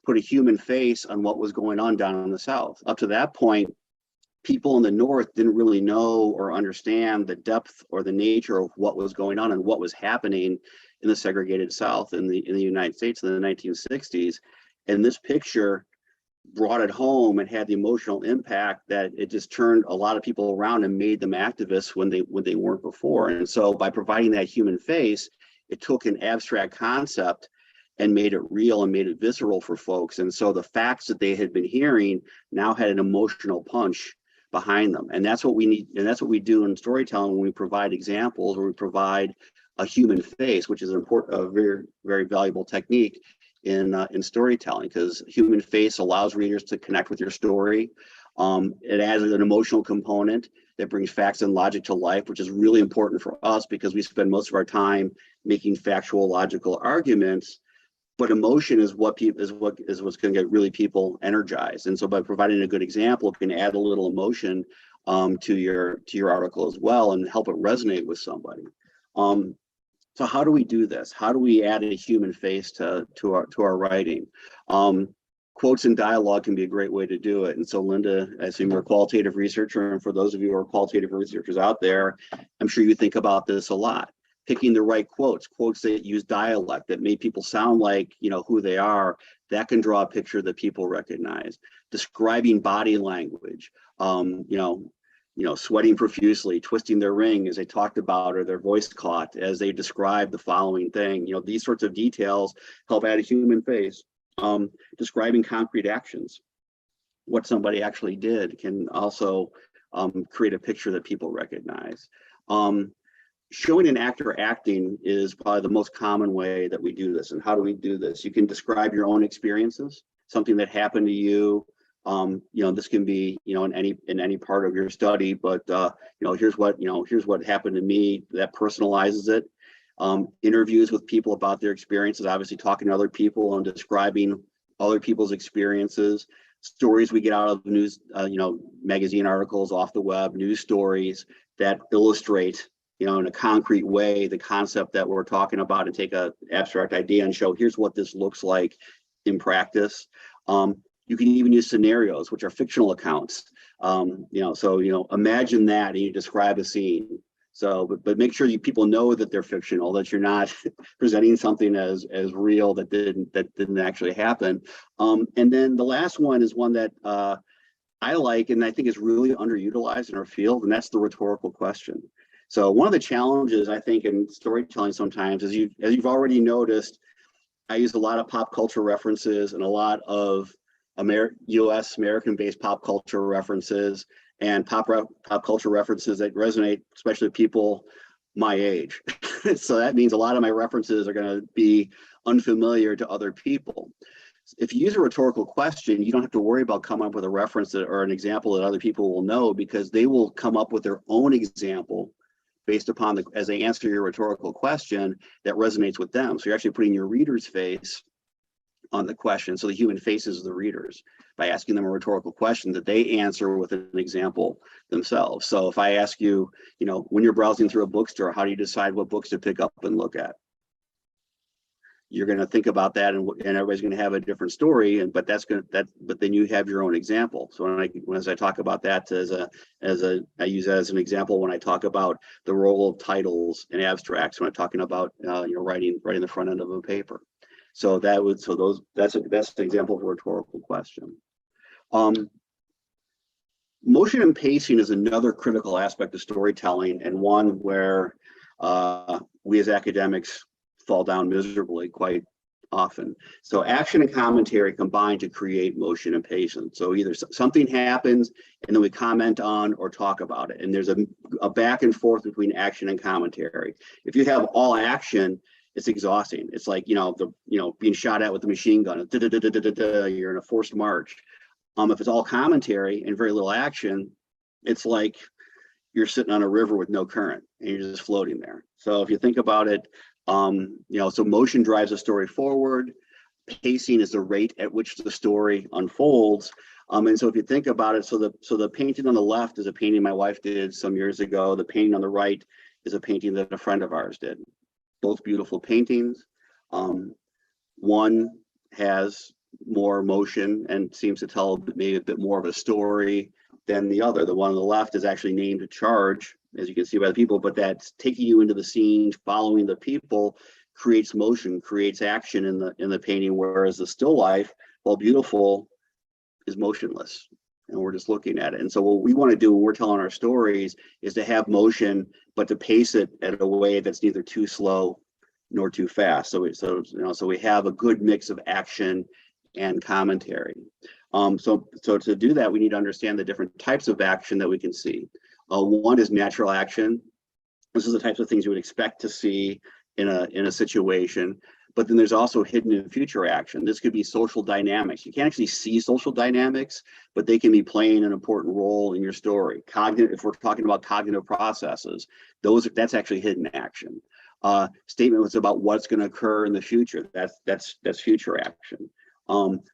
put a human face on what was going on down in the South. Up to that point, people in the North didn't really know or understand the depth or the nature of what was going on and what was happening in the segregated South in the United States in the 1960s. And this picture brought it home and had the emotional impact that it just turned a lot of people around and made them activists when they weren't before. And so by providing that human face, it took an abstract concept and made it real and made it visceral for folks. And so the facts that they had been hearing now had an emotional punch behind them. And that's what we need. And that's what we do in storytelling when we provide examples, or we provide a human face, which is a very, very valuable technique in storytelling, because human face allows readers to connect with your story. It adds an emotional component that brings facts and logic to life, which is really important for us because we spend most of our time making factual, logical arguments. But emotion is what's going to get really people energized. And so by providing a good example, it can add a little emotion to your article as well and help it resonate with somebody. So how do we do this? How do we add a human face to our writing? Quotes and dialogue can be a great way to do it. And so Linda, as you're a qualitative researcher, and for those of you who are qualitative researchers out there, I'm sure you think about this a lot. Picking the right quotes that use dialect, that make people sound like, who they are, that can draw a picture that people recognize. Describing body language, sweating profusely, twisting their ring as they talked about, or their voice caught as they described the following thing. These sorts of details help add a human face. Describing concrete actions, what somebody actually did, can also create a picture that people recognize. Showing an actor acting is probably the most common way that we do this. And how do we do this? You can describe your own experiences, something that happened to you. This can be, in any part of your study, but here's what happened to me. That personalizes it. Interviews with people about their experiences, obviously talking to other people and describing other people's experiences. Stories we get out of news, magazine articles, off the web, news stories that illustrate, in a concrete way, the concept that we're talking about, and take an abstract idea and show, here's what this looks like in practice. You can even use scenarios, which are fictional accounts. Imagine that and you describe a scene. So, but make sure people know that they're fictional, that you're not presenting something as real that didn't actually happen. And then the last one is one that I like, and I think is really underutilized in our field, and that's the rhetorical question. So one of the challenges I think in storytelling sometimes is, as you've already noticed, I use a lot of pop culture references and a lot of US American-based pop culture references and pop culture references that resonate, especially with people my age. So that means a lot of my references are going to be unfamiliar to other people. If you use a rhetorical question, you don't have to worry about coming up with a reference or an example that other people will know, because they will come up with their own example based upon as they answer your rhetorical question that resonates with them. So you're actually putting your reader's face on the question. So the human faces the readers by asking them a rhetorical question that they answer with an example themselves. So if I ask you, when you're browsing through a bookstore, how do you decide what books to pick up and look at? You're going to think about that, and everybody's going to have a different story. But then you have your own example. So as I talk about that I use that as an example when I talk about the role of titles and abstracts when I'm talking about writing the front end of a paper. So that's an example of a rhetorical question. Motion and pacing is another critical aspect of storytelling, and one where we as academics fall down miserably quite often. So action and commentary combine to create motion and pacing. So either something happens and then we comment on or talk about it, and there's a back and forth between action and commentary. If you have all action, it's exhausting. It's like, being shot at with a machine gun. You're in a forced march. If it's all commentary and very little action, it's like you're sitting on a river with no current and you're just floating there. So if you think about it, so motion drives a story forward. Pacing is the rate at which the story unfolds. And so if you think about it, so the painting on the left is a painting my wife did some years ago. The painting on the right is a painting that a friend of ours did. Both beautiful paintings. One has more motion and seems to tell maybe a bit more of a story than the other. The one on the left is actually named a charge, as you can see by the people, but that's taking you into the scene, following the people, creates motion, creates action in the painting, whereas the still life, while beautiful, is motionless, and we're just looking at it. And so what we want to do when we're telling our stories is to have motion, but to pace it at a way that's neither too slow nor too fast. So we have a good mix of action and commentary. So to do that, we need to understand the different types of action that we can see. One is natural action. This is the types of things you would expect to see in a situation. But then there's also hidden and future action. This could be social dynamics. You can't actually see social dynamics, but they can be playing an important role in your story. Cognitive, if we're talking about cognitive processes, that's actually hidden action. Statement was about what's going to occur in the future. That's future action.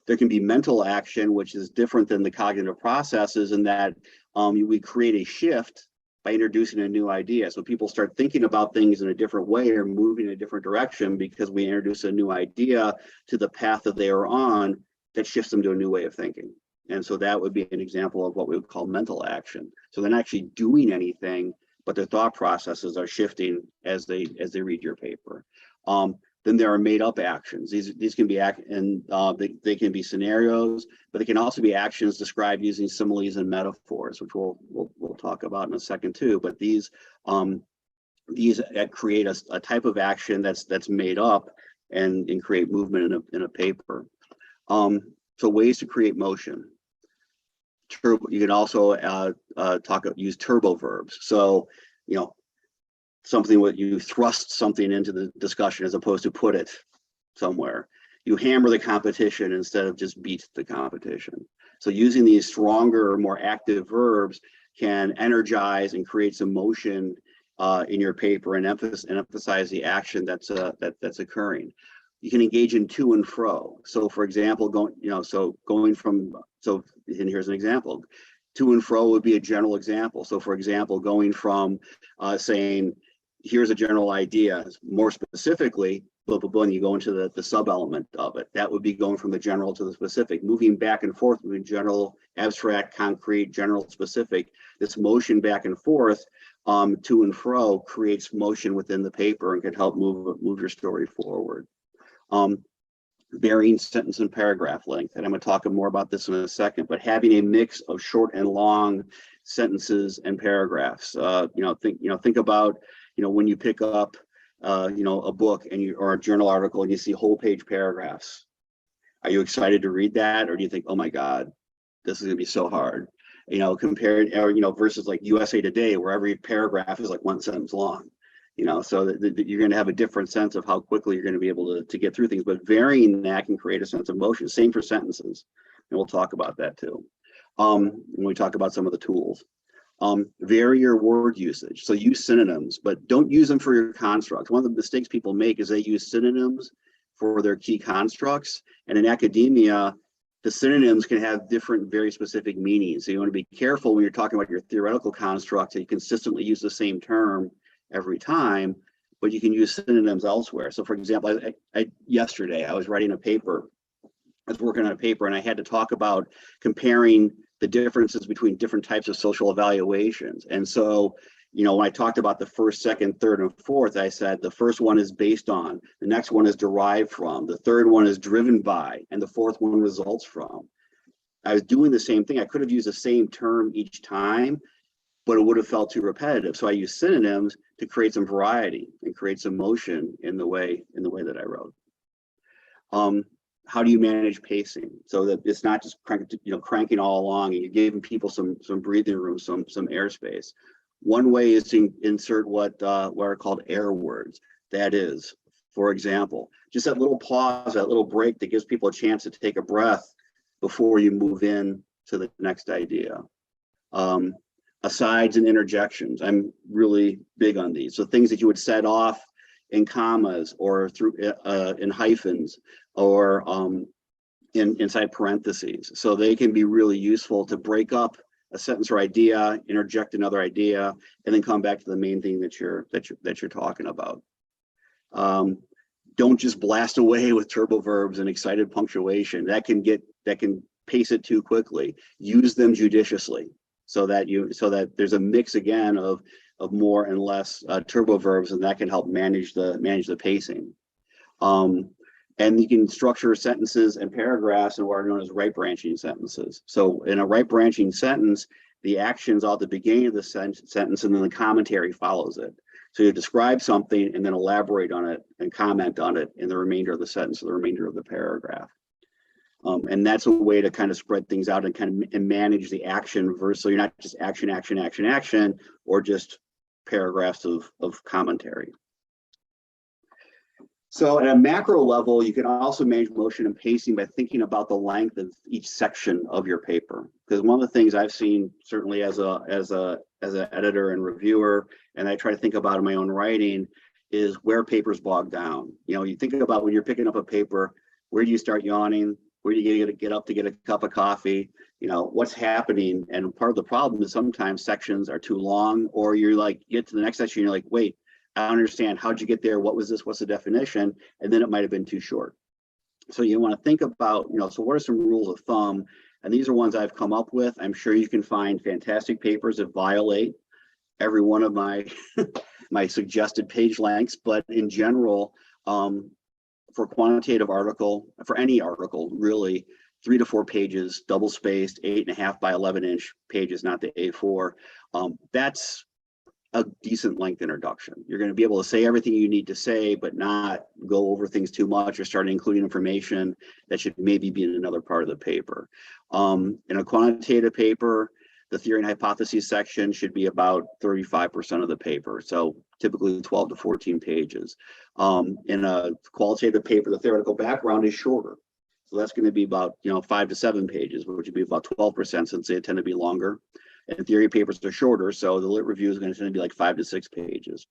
There can be mental action, which is different than the cognitive processes, in that we create a shift by introducing a new idea. So people start thinking about things in a different way or moving in a different direction because we introduce a new idea to the path that they are on that shifts them to a new way of thinking. And so that would be an example of what we would call mental action. So they're not actually doing anything, but their thought processes are shifting as they read your paper. Then there are made up actions. These can be they can be scenarios, but they can also be actions described using similes and metaphors, which we'll talk about in a second too. But these create a type of action that's made up and create movement in a paper. So ways to create motion. You can also use turbo verbs. So something what you thrust something into the discussion as opposed to put it somewhere. You hammer the competition instead of just beat the competition. So using these stronger or more active verbs can energize and create some motion in your paper and emphasize the action that's occurring. You can engage in to and fro. So for example, and here's an example. To and fro would be a general example. So for example, going from saying, here's a general idea, more specifically, when you go into the sub-element of it, that would be going from the general to the specific, moving back and forth between general, abstract, concrete, general, specific. This motion back and forth to and fro creates motion within the paper and can help move your story forward. Varying sentence and paragraph length, and I'm going to talk more about this in a second, but having a mix of short and long sentences and paragraphs. Think about when you pick up a book or a journal article and you see whole page paragraphs. Are you excited to read that, or do you think, oh my God, this is going to be so hard? Compared versus like USA Today, where every paragraph is like one sentence long. So that you're going to have a different sense of how quickly you're going to be able to get through things, but varying that can create a sense of motion. Same for sentences, and we'll talk about that too when we talk about some of the tools. Vary your word usage. So use synonyms, but don't use them for your constructs. One of the mistakes people make is they use synonyms for their key constructs, and in academia, the synonyms can have different, very specific meanings. So you want to be careful when you're talking about your theoretical construct that you consistently use the same term every time, but you can use synonyms elsewhere. So for example, yesterday I was writing a paper. I was working on a paper and I had to talk about comparing the differences between different types of social evaluations. And so, when I talked about the first, second, third, and fourth, I said the first one is based on, the next one is derived from, the third one is driven by, and the fourth one results from. I was doing the same thing. I could have used the same term each time, but it would have felt too repetitive. So I used synonyms to create some variety and create some motion in the way that I wrote. How do you manage pacing so that it's not just cranking all along and you're giving people some breathing room, some airspace? One way is to insert what are called air words. That is, for example, just that little pause, that little break that gives people a chance to take a breath before you move in to the next idea. Asides and interjections. I'm really big on these. So things that you would set off in commas or through in hyphens or inside parentheses. So they can be really useful to break up a sentence or idea, interject another idea, and then come back to the main thing that you're talking about. Don't just blast away with turbo verbs and excited punctuation. That can pace it too quickly. Use them judiciously so that there's a mix again of more and less turbo verbs, and that can help manage the pacing. And you can structure sentences and paragraphs in what are known as right branching sentences. So in a right branching sentence, the action's all at the beginning of the sentence, and then the commentary follows it. So you describe something and then elaborate on it and comment on it in the remainder of the sentence or the remainder of the paragraph. And that's a way to kind of spread things out and kind of manage the action versus, so you're not just action, action, action, action, or just paragraphs of commentary. So at a macro level, you can also manage motion and pacing by thinking about the length of each section of your paper. Because one of the things I've seen, certainly as an editor and reviewer, and I try to think about in my own writing, is where papers bog down. You know, you think about when you're picking up a paper, where do you start yawning? Where do you get up to get a cup of coffee? You know, what's happening? And part of the problem is sometimes sections are too long, or you're like, get to the next section, you're like, wait, I don't understand. How'd you get there? What was this? What's the definition? And then it might have been too short. So you want to think about, you know, so what are some rules of thumb? And these are ones I've come up with. I'm sure you can find fantastic papers that violate every one of my my suggested page lengths, but in general, for quantitative article, for any article, really, 3 to 4 pages, double spaced, 8.5 by 11-inch pages, not the A4. That's a decent length introduction. You're going to be able to say everything you need to say, but not go over things too much or start including information that should maybe be in another part of the paper. In a quantitative paper, the theory and hypotheses section should be about 35% of the paper. So typically 12 to 14 pages. In a qualitative paper, the theoretical background is shorter. So that's going to be about, 5 to 7 pages, which would be about 12% since they tend to be longer. And theory papers are shorter. So the lit review is going to tend to be like 5 to 6 pages.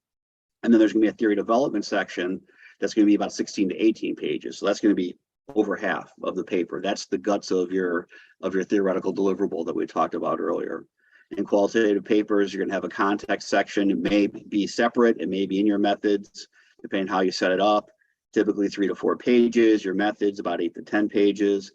And then there's going to be a theory development section that's going to be about 16 to 18 pages. So that's going to be over half of the paper. That's the guts of your theoretical deliverable that we talked about earlier. In qualitative papers, you're going to have a context section. It may be separate. It may be in your methods, depending on how you set it up. Typically 3 to 4 pages. Your methods about 8 to 10 pages.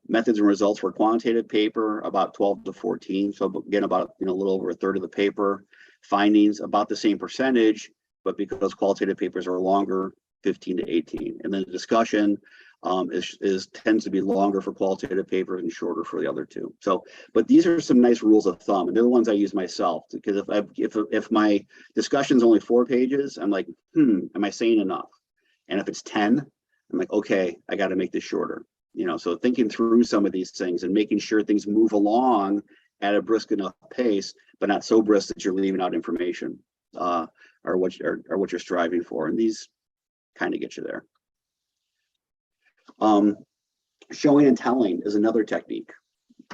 Methods and results for quantitative paper about 12 to 14. So again, about a little over a third of the paper. Findings about the same percentage, but because qualitative papers are longer, 15 to 18. And then the discussion tends to be longer for qualitative papers and shorter for the other two. So, but these are some nice rules of thumb, and they're the ones I use myself, because if my discussion is only 4 pages, I'm like, am I saying enough? And if it's 10, I'm like, okay, I got to make this shorter. So thinking through some of these things and making sure things move along at a brisk enough pace, but not so brisk that you're leaving out information or what you're striving for. And these kind of get you there. Showing and telling is another technique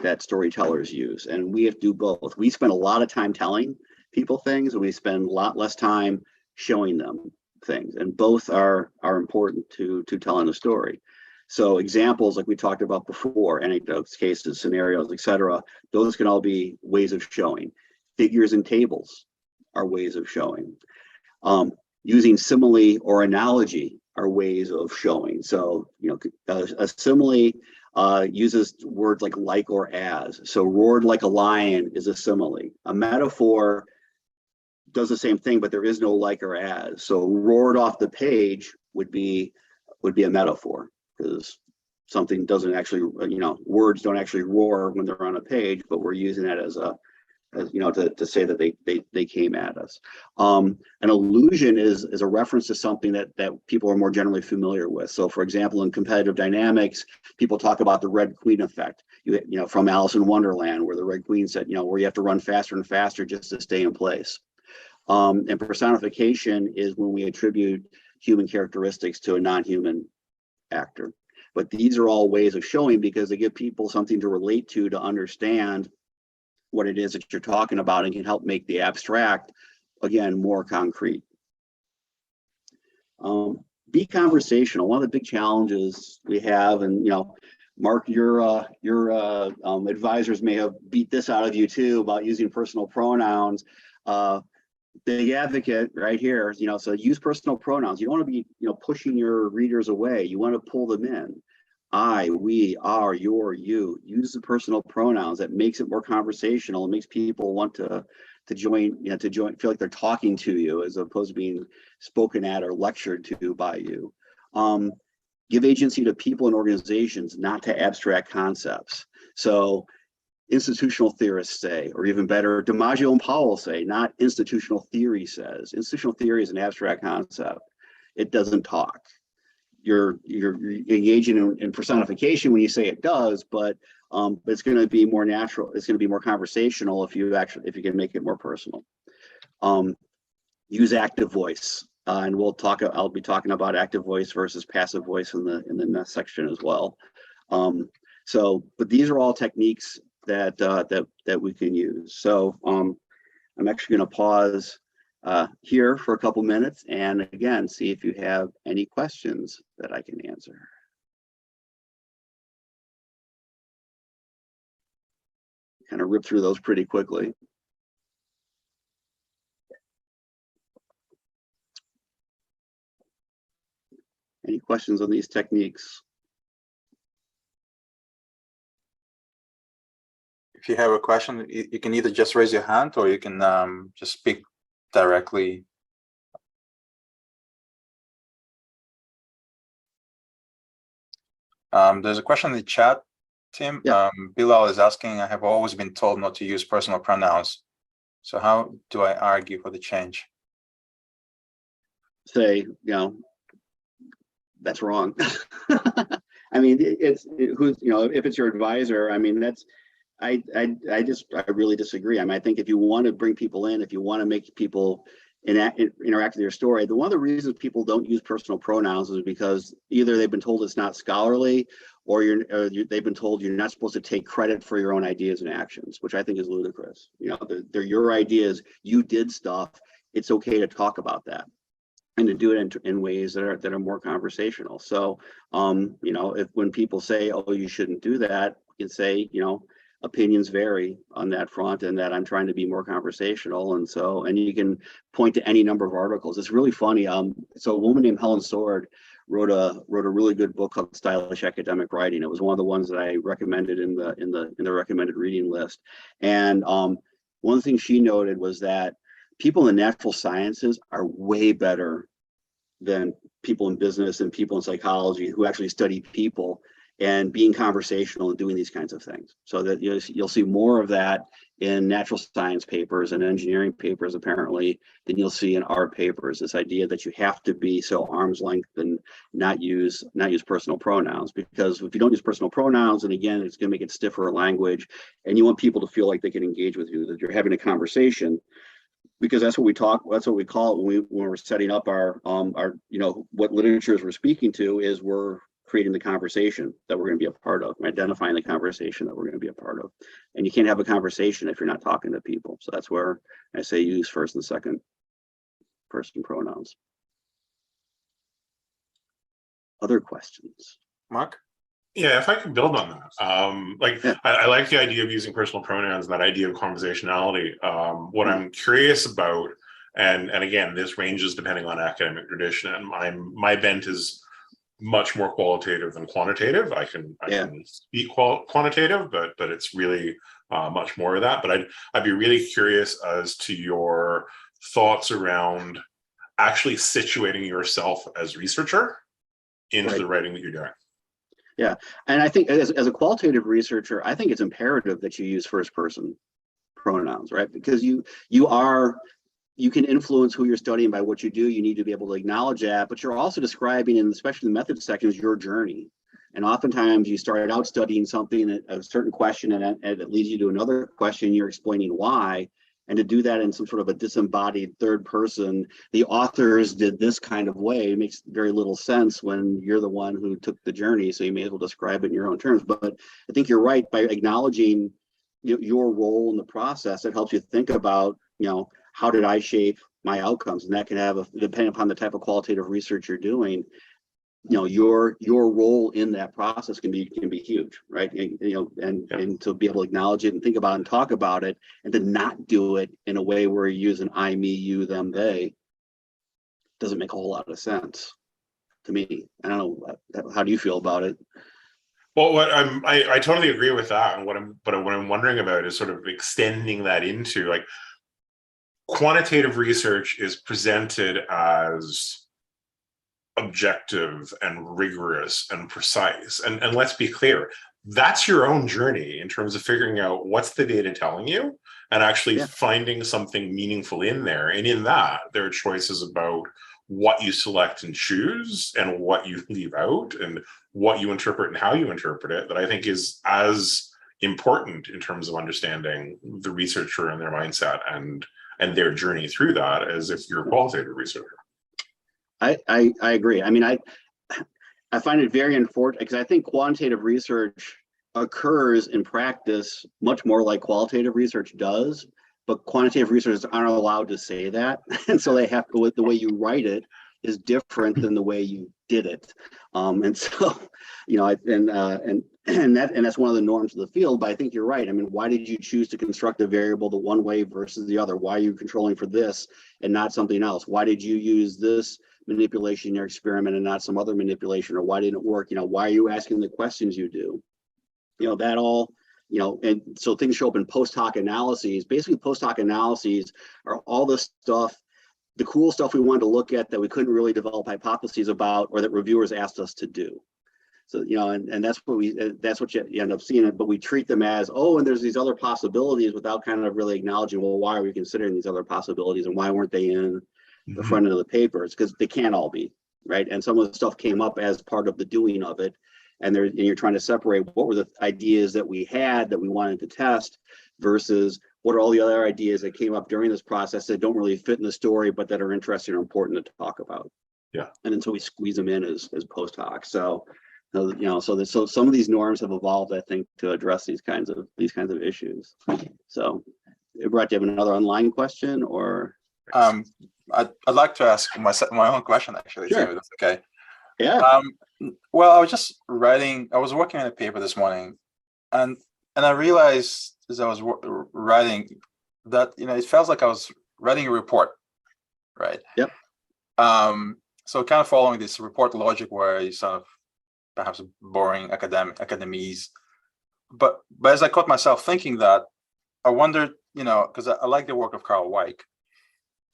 that storytellers use, and we have to do both. We spend a lot of time telling people things, and we spend a lot less time showing them things, and both are important to telling a story. So examples like we talked about before, anecdotes, cases, scenarios, etc., those can all be ways of showing. Figures and tables are ways of showing. Using simile or analogy are ways of showing. So, a simile uses words like or as. So roared like a lion is a simile. A metaphor does the same thing, but there is no like or as. So roared off the page would be a metaphor, because something doesn't actually, words don't actually roar when they're on a page, but we're using that as to say that they came at us. An allusion is a reference to something that people are more generally familiar with. So for example, in competitive dynamics, people talk about the Red Queen effect, from Alice in Wonderland, where the Red Queen said, where you have to run faster and faster just to stay in place. And personification is when we attribute human characteristics to a non-human actor. But these are all ways of showing, because they give people something to relate to understand what it is that you're talking about, and can help make the abstract, again, more concrete. Be conversational. One of the big challenges we have, and Mark, your advisors may have beat this out of you too about using personal pronouns. Big advocate right here, so use personal pronouns. You don't want to be, pushing your readers away. You want to pull them in. I, we, our, your, you. Use the personal pronouns. That makes it more conversational. It makes people want to join, feel like they're talking to you, as opposed to being spoken at or lectured to by you. give agency to people and organizations, not to abstract concepts. So institutional theorists say, or even better, DiMaggio and Powell say, not institutional theory says. Institutional theory is an abstract concept. It doesn't talk. You're engaging in personification when you say it does, but it's going to be more natural. It's going to be more conversational if you can make it more personal. Use active voice, and I'll be talking about active voice versus passive voice in the next section as well. But these are all techniques that we can use. So I'm actually going to pause here for a couple minutes and again see if you have any questions that I can answer. Kind of rip through those pretty quickly. Any questions on these techniques? If you have a question, you can either just raise your hand or you can just speak directly. There's a question in the chat, Tim. Yeah. Bilal is asking, I have always been told not to use personal pronouns. So how do I argue for the change? Say, that's wrong. I mean, who's, if it's your advisor, I mean, I really disagree. I mean, I think if you want to bring people in, if you want to make people interact with your story, one of the reasons people don't use personal pronouns is because either they've been told it's not scholarly, or they've been told you're not supposed to take credit for your own ideas and actions, which I think is ludicrous. They're your ideas. You did stuff. It's okay to talk about that and to do it in ways that are more conversational. So, when people say, "Oh, you shouldn't do that," you can say, opinions vary on that front, and that I'm trying to be more conversational. And you can point to any number of articles. It's really funny. So a woman named Helen Sword wrote a really good book called Stylish Academic Writing. It was one of the ones that I recommended in the recommended reading list. And one of the things she noted was that people in the natural sciences are way better than people in business and people in psychology who actually study people and being conversational and doing these kinds of things. So that you'll see more of that in natural science papers and engineering papers, apparently, than you'll see in art papers. This idea that you have to be so arm's length and not use personal pronouns, because if you don't use personal pronouns, and again, it's going to make it stiffer language, and you want people to feel like they can engage with you, that you're having a conversation. Because that's what we call it when we're setting up our what literatures we're speaking to is we're creating the conversation that we're going to be a part of, identifying the conversation that we're going to be a part of. And you can't have a conversation if you're not talking to people. So that's where I say use first and second person pronouns. Other questions? Mark? Yeah, if I could build on that. I like the idea of using personal pronouns and that idea of conversationality. What I'm curious about, and again, this ranges depending on academic tradition, and my bent is much more qualitative than quantitative. I can speak quantitative, but it's really much more of that. But I'd be really curious as to your thoughts around actually situating yourself as researcher into the writing that you're doing. Yeah, and I think as a qualitative researcher, I think it's imperative that you use first person pronouns, right? Because you can influence who you're studying by what you do. You need to be able to acknowledge that, but you're also describing, and especially in the methods section, is your journey. And oftentimes you started out studying something, a certain question, and it leads you to another question. You're explaining why. And to do that in some sort of a disembodied third person, the authors did this kind of way, it makes very little sense when you're the one who took the journey. So you may as well describe it in your own terms. But I think you're right, by acknowledging your role in the process, it helps you think about, how did I shape my outcomes? And that can have, depending upon the type of qualitative research you're doing, your role in that process can be huge, right? And to be able to acknowledge it and think about it and talk about it, and to not do it in a way where you use an I, me, you, them, they, doesn't make a whole lot of sense to me. I don't know. How do you feel about it? Well, I totally agree with that. And what I'm wondering about is sort of extending that into quantitative research is presented as objective and rigorous and precise. And let's be clear, that's your own journey in terms of figuring out what's the data telling you and actually finding something meaningful in there. And in that, there are choices about what you select and choose and what you leave out and what you interpret and how you interpret it that I think is as important in terms of understanding the researcher and their mindset and their journey through that as if you're a qualitative researcher. I agree. I mean, I find it very unfortunate because I think quantitative research occurs in practice much more like qualitative research does, but quantitative researchers aren't allowed to say that. And so they have to, the way you write it is different than the way you did it. And so, you know, and that's one of the norms of the field, but I think you're right. I mean, why did you choose to construct a variable the one way versus the other? Why are you controlling for this and not something else? Why did you use this manipulation in your experiment and not some other manipulation? Or why didn't it work? You know, why are you asking the questions you do? You know, that all, you know, and so things show up in post hoc analyses. Basically, post hoc analyses are all the stuff, the cool stuff we wanted to look at that we couldn't really develop hypotheses about or that reviewers asked us to do. So, you know, and that's what you end up seeing it, but we treat them as, oh, and there's these other possibilities without kind of really acknowledging, well, why are we considering these other possibilities and why weren't they in the front end of the papers? Because they can't all be, right? And some of the stuff came up as part of the doing of it. And you're trying to separate what were the ideas that we had that we wanted to test versus what are all the other ideas that came up during this process that don't really fit in the story, but that are interesting or important to talk about. Yeah. And then so we squeeze them in as post hoc. So, you know, so some of these norms have evolved, I think, to address these kinds of issues. So, Brett, do you have another online question or? I'd like to ask my own question actually. Sure. Too, that's okay. Yeah. Well, I was working on a paper this morning and I realized as I was writing that, you know, it felt like I was writing a report, right? Yep. So kind of following this report logic where you sort of perhaps boring academies, but as I caught myself thinking that, I wondered, you know, because I like the work of Carl Weick.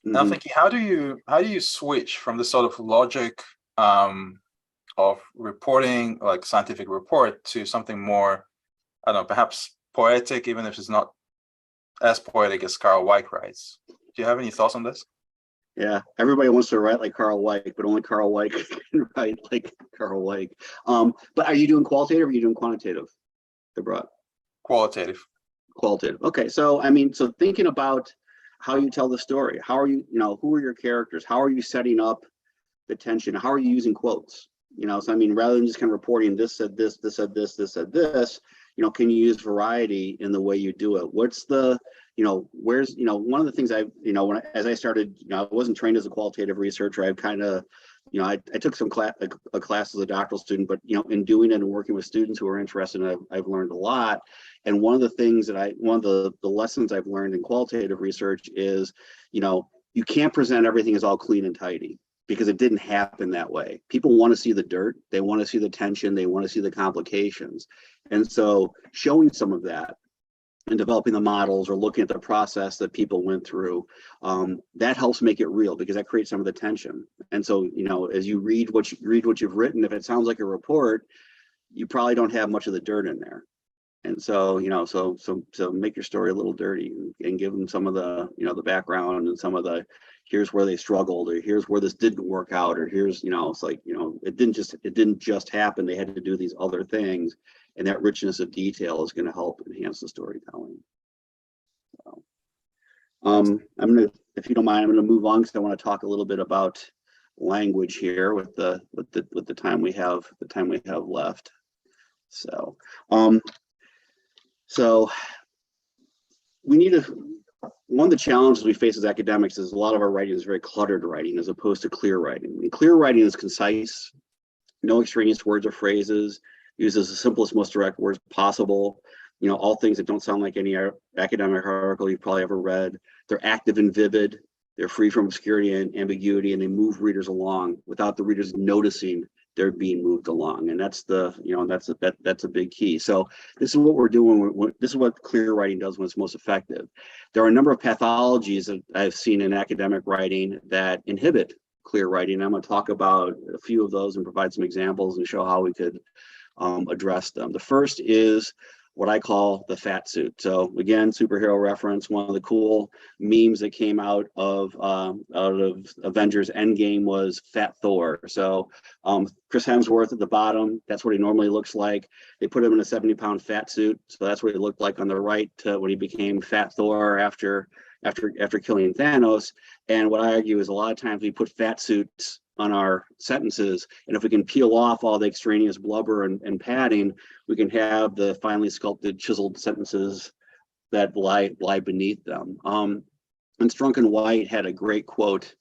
Now thinking, how do you switch from the sort of logic of reporting, like scientific report, to something more, I don't know, perhaps poetic, even if it's not as poetic as Carl Weick writes? Do you have any thoughts on this? Yeah, everybody wants to write like Carl Weick, but only Carl Weick can write like Carl Weick. But are you doing qualitative or are you doing quantitative, Brett? Qualitative. Qualitative. Okay, so I mean, so thinking about how you tell the story, how are you, you know, who are your characters? How are you setting up the tension? How are you using quotes? You know, so I mean, rather than just kind of reporting this said this, this said this, this said this, you know, can you use variety in the way you do it? What's the, you know, where's, you know, one of the things you know, as I started, you know, I wasn't trained as a qualitative researcher. I've kind of, you know, I took some a class as a doctoral student, but, you know, in doing it and working with students who are interested, I've learned a lot. And one of the things that one of the lessons I've learned in qualitative research is, you know, you can't present everything as all clean and tidy, because it didn't happen that way. People want to see the dirt, they want to see the tension, they want to see the complications. And so showing some of that and developing the models or looking at the process that people went through, that helps make it real, because that creates some of the tension. And so, you know, as you read what you've written, if it sounds like a report, you probably don't have much of the dirt in there. And so, you know, so make your story a little dirty and give them some of the, you know, the background and some of the, here's where they struggled, or here's where this didn't work out, or here's, you know, it's like, you know, it didn't just happen. They had to do these other things, and that richness of detail is going to help enhance the storytelling. So, I'm gonna, if you don't mind, I'm gonna move on because I want to talk a little bit about language here with the time we have left. So, so we need one of the challenges we face as academics is a lot of our writing is very cluttered writing as opposed to clear writing. And clear writing is concise, no extraneous words or phrases, uses the simplest, most direct words possible. You know, all things that don't sound like any academic article you've probably ever read. They're active and vivid. They're free from obscurity and ambiguity, and they move readers along without the readers noticing they're being moved along. And that's the, you know, that's a big key. So this is what we're doing. This is what clear writing does when it's most effective. There are a number of pathologies that I've seen in academic writing that inhibit clear writing. I'm going to talk about a few of those and provide some examples and show how we could address them. The first is what I call the fat suit. So again, superhero reference. One of the cool memes that came out of Avengers Endgame was Fat Thor. So Chris Hemsworth at the bottom, that's what he normally looks like. They put him in a 70-pound fat suit, so that's what he looked like on the right when he became Fat Thor after killing Thanos. And what I argue is a lot of times we put fat suits on our sentences, and if we can peel off all the extraneous blubber and padding, we can have the finely sculpted, chiseled sentences that lie beneath them. And Strunk and White had a great quote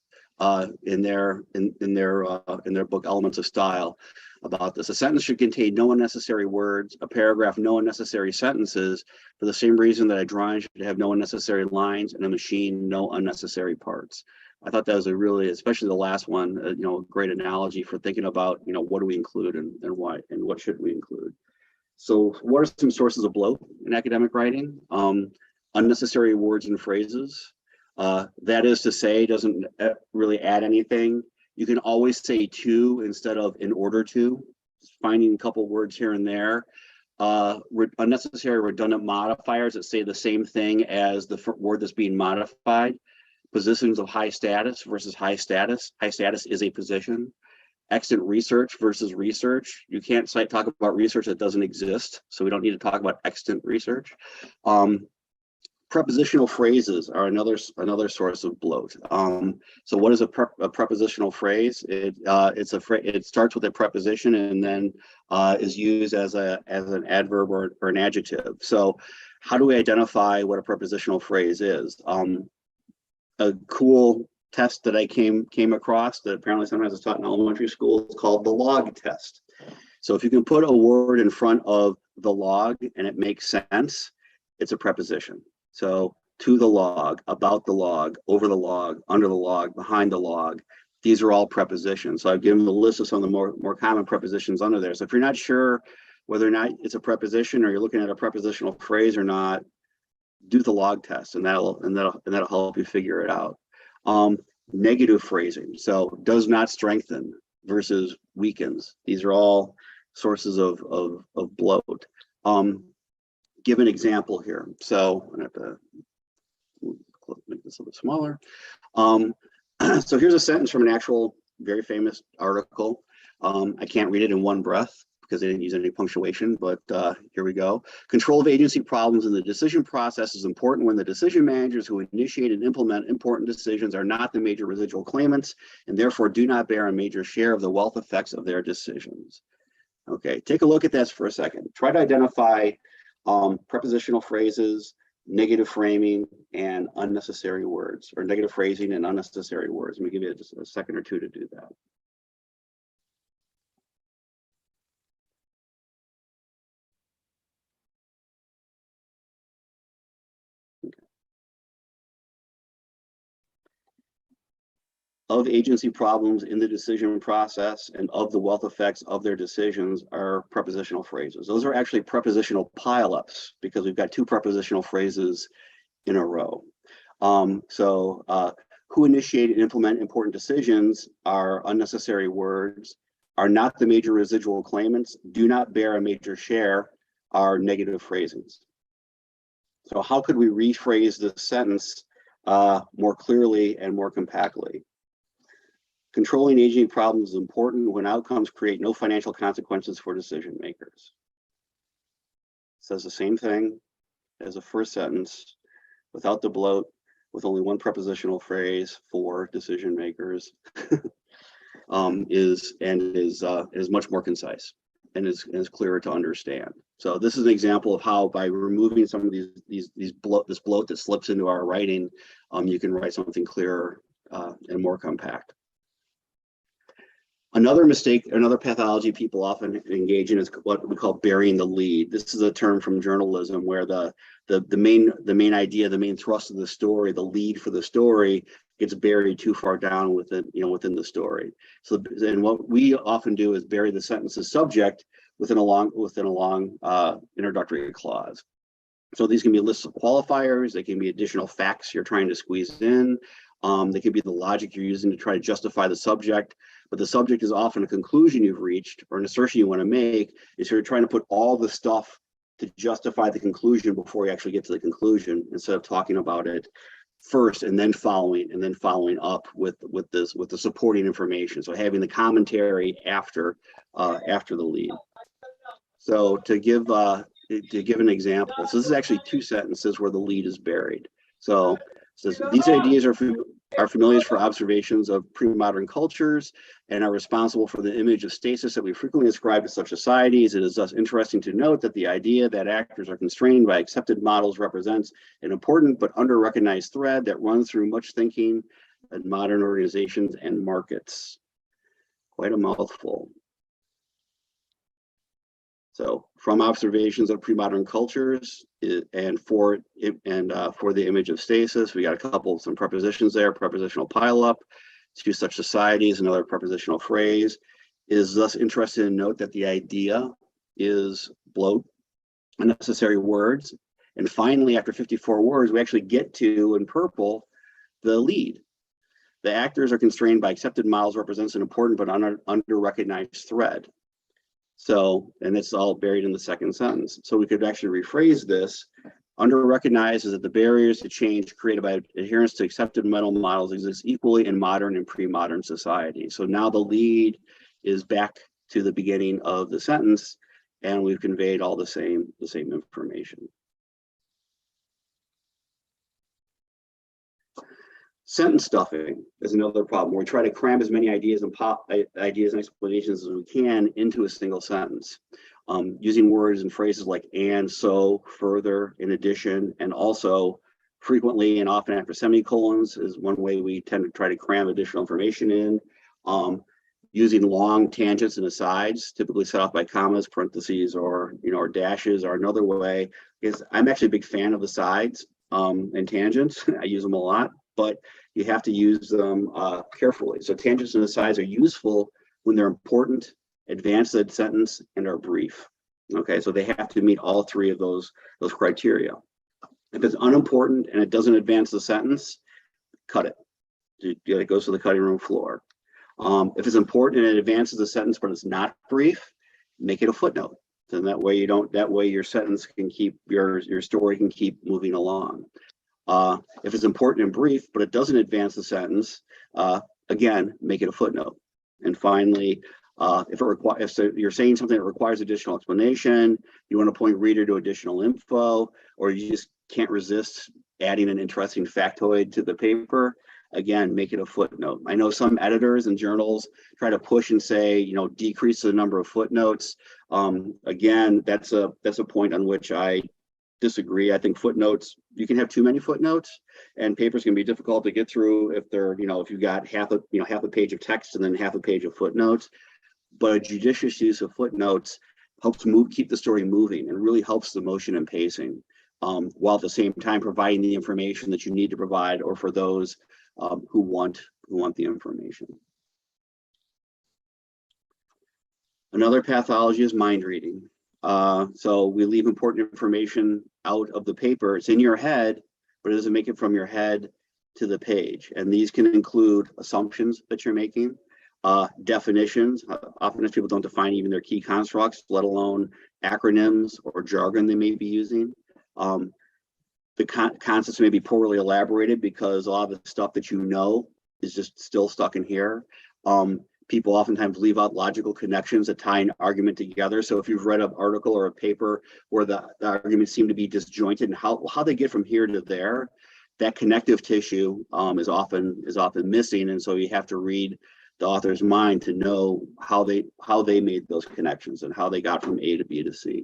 in their book Elements of Style about this. A sentence should contain no unnecessary words, a paragraph no unnecessary sentences, for the same reason that a drawing should have no unnecessary lines and a machine no unnecessary parts. I thought that was a really, especially the last one, a great analogy for thinking about, what do we include and why, and what should we include. So what are some sources of bloat in academic writing? Unnecessary words and phrases. That is to say, doesn't really add anything. You can always say to instead of in order to, finding a couple words here and there. Unnecessary redundant modifiers that say the same thing as the word that's being modified. Positions of high status versus high status. High status is a position. Extant research versus research. You can't talk about research that doesn't exist, so we don't need to talk about extant research. Prepositional phrases are another source of bloat. So what is a prepositional phrase? It starts with a preposition and then is used as an adverb or an adjective. So how do we identify what a prepositional phrase is? A cool test that I came across that apparently sometimes is taught in elementary school is called the log test. So if you can put a word in front of the log and it makes sense, it's a preposition. So to the log, about the log, over the log, under the log, behind the log, these are all prepositions. So I've given the list of some of the more common prepositions under there. So if you're not sure whether or not it's a preposition or you're looking at a prepositional phrase or not, do the log test and that'll help you figure it out. Negative phrasing. So does not strengthen versus weakens. These are all sources of bloat. Give an example here. So I'm gonna have to make this a little bit smaller. So here's a sentence from an actual very famous article. I can't read it in one breath because they didn't use any punctuation, but here we go. Control of agency problems in the decision process is important when the decision managers who initiate and implement important decisions are not the major residual claimants and therefore do not bear a major share of the wealth effects of their decisions. Okay, take a look at this for a second. Try to identify prepositional phrases, negative framing, and unnecessary words, or negative phrasing and unnecessary words. Let me give you just a second or two to do that. Of agency problems in the decision process and of the wealth effects of their decisions are prepositional phrases. Those are actually prepositional pileups because we've got two prepositional phrases in a row. Who initiate and implement important decisions are unnecessary words, are not the major residual claimants, do not bear a major share are negative phrasings. So how could we rephrase this sentence more clearly and more compactly? Controlling aging problems is important when outcomes create no financial consequences for decision makers. It says the same thing as the first sentence, without the bloat, with only one prepositional phrase for decision makers, is much more concise and is clearer to understand. So this is an example of how by removing some of this bloat that slips into our writing, you can write something clearer and more compact. Another mistake, another pathology people often engage in is what we call burying the lead. This is a term from journalism where the main idea, the main thrust of the story, the lead for the story gets buried too far down within the story. So then what we often do is bury the sentence's subject within a long introductory clause. So these can be lists of qualifiers, they can be additional facts you're trying to squeeze in. They could be the logic you're using to try to justify the subject, but the subject is often a conclusion you've reached or an assertion you want to make. Is you're trying to put all the stuff to justify the conclusion before you actually get to the conclusion, instead of talking about it first and then following up with the supporting information. So having the commentary after the lead. So to give an example, so this is actually 2 sentences where the lead is buried. So it says, these ideas are familiar for observations of pre-modern cultures and are responsible for the image of stasis that we frequently ascribe to such societies. It is thus interesting to note that the idea that actors are constrained by accepted models represents an important but under-recognized thread that runs through much thinking in modern organizations and markets. Quite a mouthful. So, from observations of pre-modern cultures and for the image of stasis, we got some prepositions there. Prepositional pileup to such societies, another prepositional phrase. Is thus interested in note that the idea is bloat, unnecessary words. And finally, after 54 words, we actually get to, in purple, the lead. The actors are constrained by accepted models represents an important but under-recognized thread. So, and it's all buried in the second sentence. So we could actually rephrase this. Under-recognized is that the barriers to change created by adherence to accepted mental models exist equally in modern and pre-modern society. So now the lead is back to the beginning of the sentence, and we've conveyed all the same information. Sentence stuffing is another problem, where we try to cram as many ideas and explanations as we can into a single sentence, using words and phrases like and, so, further, in addition, and also, frequently and often after semicolons is one way we tend to try to cram additional information in. Using long tangents and asides, typically set off by commas, parentheses, or or dashes, are another way. Is I'm actually a big fan of asides and tangents. I use them a lot, but you have to use them carefully. So tangents and asides are useful when they're important, advance the sentence, and are brief. Okay, so they have to meet all 3 of those criteria. If it's unimportant and it doesn't advance the sentence, cut it. It goes to the cutting room floor. If it's important and it advances the sentence but it's not brief, make it a footnote. So that way your sentence can keep your story can keep moving along. If it's important and brief, but it doesn't advance the sentence, again, make it a footnote. And finally, if you're saying something that requires additional explanation, you want to point reader to additional info, or you just can't resist adding an interesting factoid to the paper, again, make it a footnote. I know some editors and journals try to push and say, decrease the number of footnotes. Again, that's a point on which I disagree. I think footnotes, you can have too many footnotes, and papers can be difficult to get through if they're, if you've got half a page of text and then half a page of footnotes. But a judicious use of footnotes helps keep the story moving, and really helps the motion and pacing, while at the same time providing the information that you need to provide, or for those who want the information. Another pathology is mind reading. So we leave important information out of the paper. It's in your head, but it doesn't make it from your head to the page. And these can include assumptions that you're making, definitions. Often people don't define even their key constructs, let alone acronyms or jargon they may be using. The concepts may be poorly elaborated because a lot of the stuff that is just still stuck in here. People oftentimes leave out logical connections that tie an argument together. So if you've read an article or a paper where the arguments seem to be disjointed and how they get from here to there, that connective tissue is often missing. And so you have to read the author's mind to know how they made those connections and how they got from A to B to C.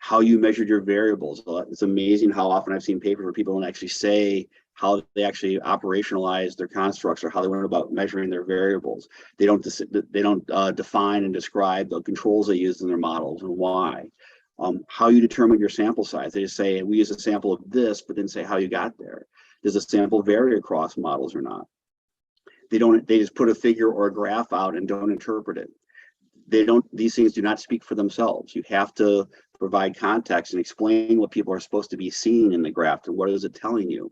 How you measured your variables. It's amazing how often I've seen papers where people don't actually say how they actually operationalize their constructs or how they went about measuring their variables. They don't define and describe the controls they use in their models and why. How you determine your sample size. They just say, we use a sample of this, but didn't say how you got there. Does the sample vary across models or not? They just put a figure or a graph out and don't interpret it. These things do not speak for themselves. You have to provide context and explain what people are supposed to be seeing in the graph and what is it telling you.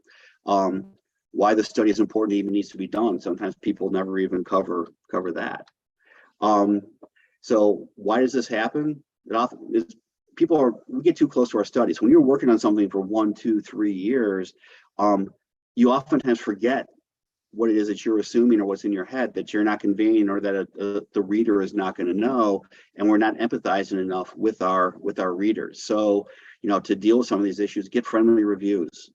why the study is important even needs to be done. Sometimes people never even cover that. So why does this happen? It often is we get too close to our studies. When you're working on something for 1, 2, 3 years, you oftentimes forget what it is that you're assuming or what's in your head that you're not conveying, or that the reader is not going to know, and we're not empathizing enough with our readers. So, to deal with some of these issues, get friendly reviews.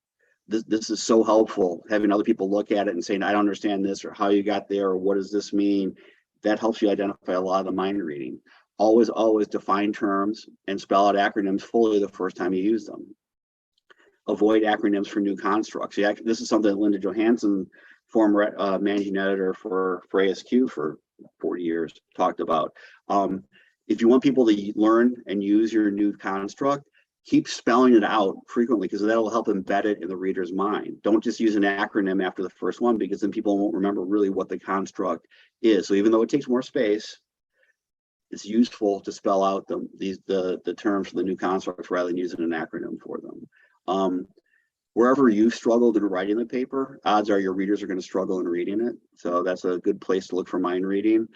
This is so helpful, having other people look at it and saying, I don't understand this, or how you got there, or what does this mean? That helps you identify a lot of the mind reading. Always define terms and spell out acronyms fully the first time you use them. Avoid acronyms for new constructs. This is something that Linda Johansson, former managing editor for ASQ for 40 years, talked about. If you want people to learn and use your new construct, keep spelling it out frequently, because that'll help embed it in the reader's mind. Don't just use an acronym after the first one, because then people won't remember really what the construct is. So even though it takes more space, it's useful to spell out the terms for the new constructs rather than using an acronym for them. Wherever you've struggled in writing the paper, odds are your readers are going to struggle in reading it. So that's a good place to look for mind reading.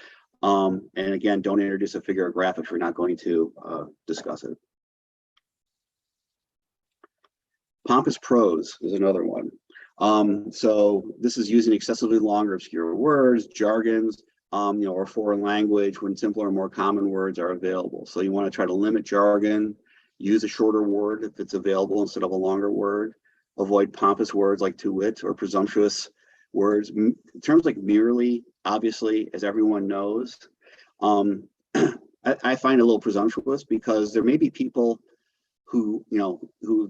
And again, don't introduce a figure or graph if you're not going to discuss it. Pompous prose is another one. So this is using excessively long or obscure words, jargons, or foreign language when simpler and more common words are available. So you want to try to limit jargon, use a shorter word if it's available instead of a longer word. Avoid pompous words like to wit or presumptuous words. Terms like merely, obviously, as everyone knows, I find it a little presumptuous, because there may be people who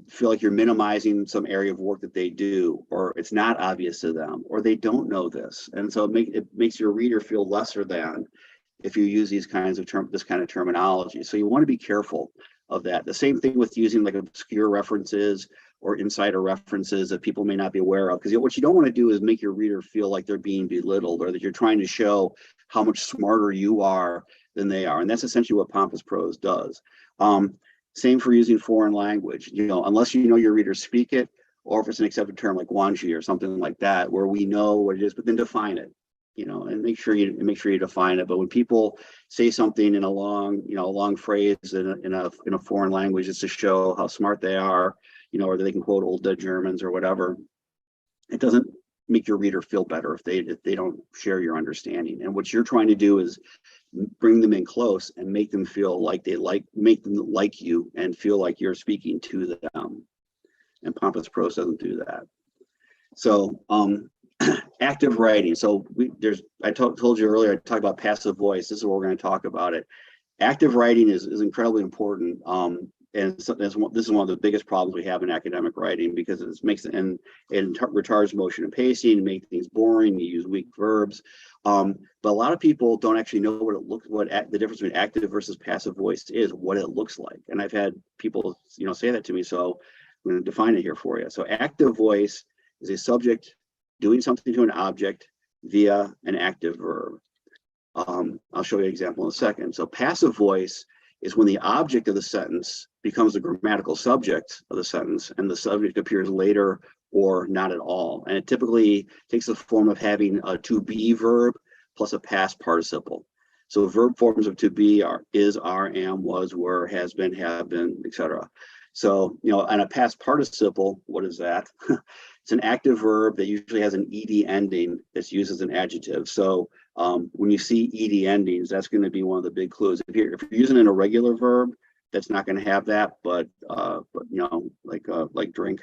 feel like you're minimizing some area of work that they do, or it's not obvious to them, or they don't know this, and so it makes your reader feel lesser than if you use this kind of terminology. So you want to be careful of that. The same thing with using like obscure references or insider references that people may not be aware of, because what you don't want to do is make your reader feel like they're being belittled, or that you're trying to show how much smarter you are than they are, and that's essentially what pompous prose does. Same for using foreign language, unless you know your readers speak it, or if it's an accepted term like guanxi or something like that, where we know what it is, but then define it, and make sure you define it. But when people say something in a long phrase in a foreign language, just to show how smart they are, or that they can quote old dead Germans or whatever, it doesn't make your reader feel better if they don't share your understanding. And what you're trying to do is bring them in close and make them feel like make them like you and feel like you're speaking to them. And pompous prose doesn't do that. So active writing. So I told you earlier, I talked about passive voice. This is where we're going to talk about it. Active writing is incredibly important. And so this is one of the biggest problems we have in academic writing, because it retards motion and pacing, make things boring. You use weak verbs, but a lot of people don't actually know what the difference between active versus passive voice is, what it looks like. And I've had people say that to me, so I'm going to define it here for you. So active voice is a subject doing something to an object via an active verb. I'll show you an example in a second. So passive voice is when the object of the sentence becomes the grammatical subject of the sentence, and the subject appears later or not at all. And it typically takes the form of having a to be verb plus a past participle. So verb forms of to be are is, are, am, was, were, has been, have been, etc. So, and a past participle, what is that? It's an active verb that usually has an ed ending that's used as an adjective. So when you see ed endings, that's going to be one of the big clues. If you're using an irregular verb, that's not going to have that, but like drink.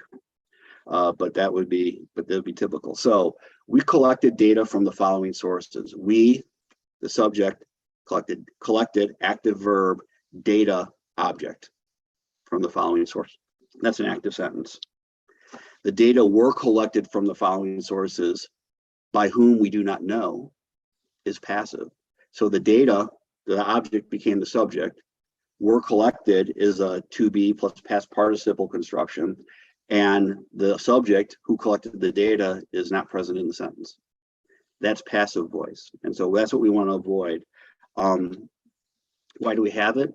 But that would be typical. So we collected data from the following sources. We, the subject, collected active verb data object from the following source. That's an active sentence. The data were collected from the following sources, by whom we do not know, is passive. So the data, the object became the subject. Were collected is a to be plus past participle construction, and the subject who collected the data is not present in the sentence. That's passive voice, and so that's what we want to avoid. Why do we have it?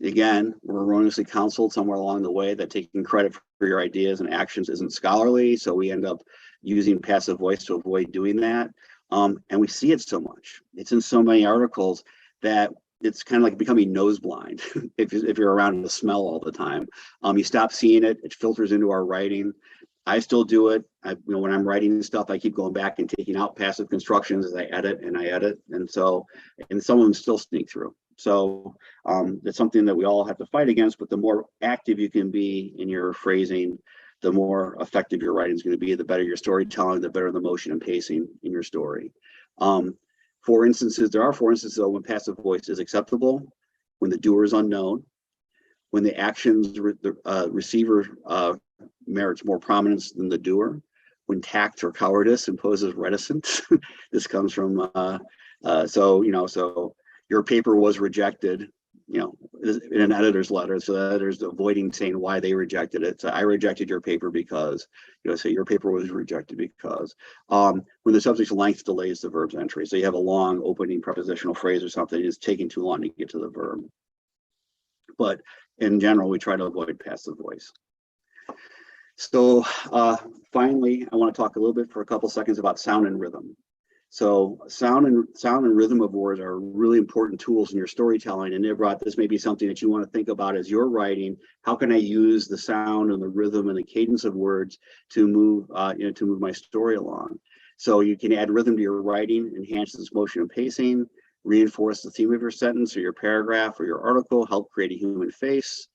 Again, we're erroneously counseled somewhere along the way that taking credit for your ideas and actions isn't scholarly. So we end up using passive voice to avoid doing that. And we see it so much. It's in so many articles that it's kind of like becoming nose blind if you're around the smell all the time. You stop seeing it. It filters into our writing. I still do it. When I'm writing stuff, I keep going back and taking out passive constructions as I edit. And some of them still sneak through. So it's something that we all have to fight against, but the more active you can be in your phrasing, the more effective your writing is going to be, the better your storytelling, the better the motion and pacing in your story. There are 4 instances when passive voice is acceptable, when the doer is unknown, when the actions the receiver merits more prominence than the doer, when tact or cowardice imposes reticence. This comes from so your paper was rejected, in an editor's letter. So the editor's avoiding saying why they rejected it. So I rejected your paper because, say your paper was rejected because. When the subject's length delays the verb's entry. So you have a long opening prepositional phrase or something, it's taking too long to get to the verb. But in general, we try to avoid passive voice. So finally, I want to talk a little bit for a couple seconds about sound and rhythm. So sound and rhythm of words are really important tools in your storytelling. And Nibrat, this may be something that you want to think about as you're writing. How can I use the sound and the rhythm and the cadence of words to move my story along? So you can add rhythm to your writing, enhance its motion and pacing, reinforce the theme of your sentence or your paragraph or your article, help create a human face,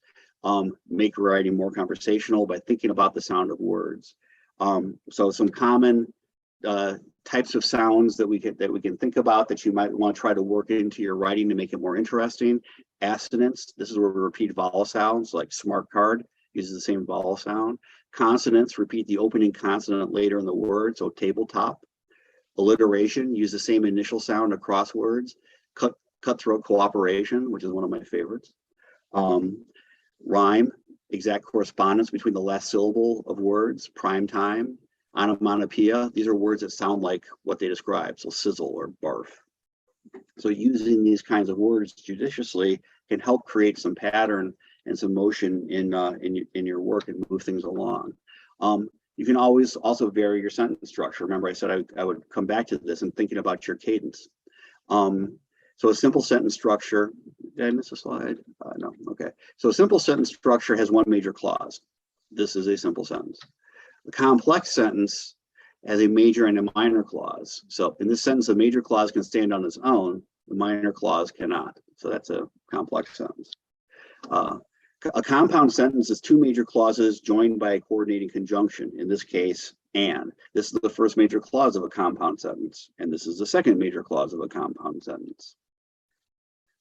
make writing more conversational by thinking about the sound of words. So some common types of sounds that we can think about that you might want to try to work into your writing to make it more interesting. Assonance, this is where we repeat vowel sounds, like smart card uses the same vowel sound. Consonants, repeat the opening consonant later in the word, so tabletop. Alliteration, use the same initial sound across words. Cutthroat cooperation, which is one of my favorites. Rhyme, exact correspondence between the last syllable of words. Prime time. Onomatopoeia, these are words that sound like what they describe, so sizzle or barf. So using these kinds of words judiciously can help create some pattern and some motion in your work and move things along. You can always also vary your sentence structure. Remember, I said I would come back to this and thinking about your cadence. So a simple sentence structure, did I miss a slide? No, okay. So a simple sentence structure has one major clause. This is a simple sentence. A complex sentence has a major and a minor clause. So in this sentence, a major clause can stand on its own, the minor clause cannot. So that's a complex sentence. A compound sentence is 2 major clauses joined by a coordinating conjunction, in this case, and. This is the first major clause of a compound sentence, and this is the second major clause of a compound sentence.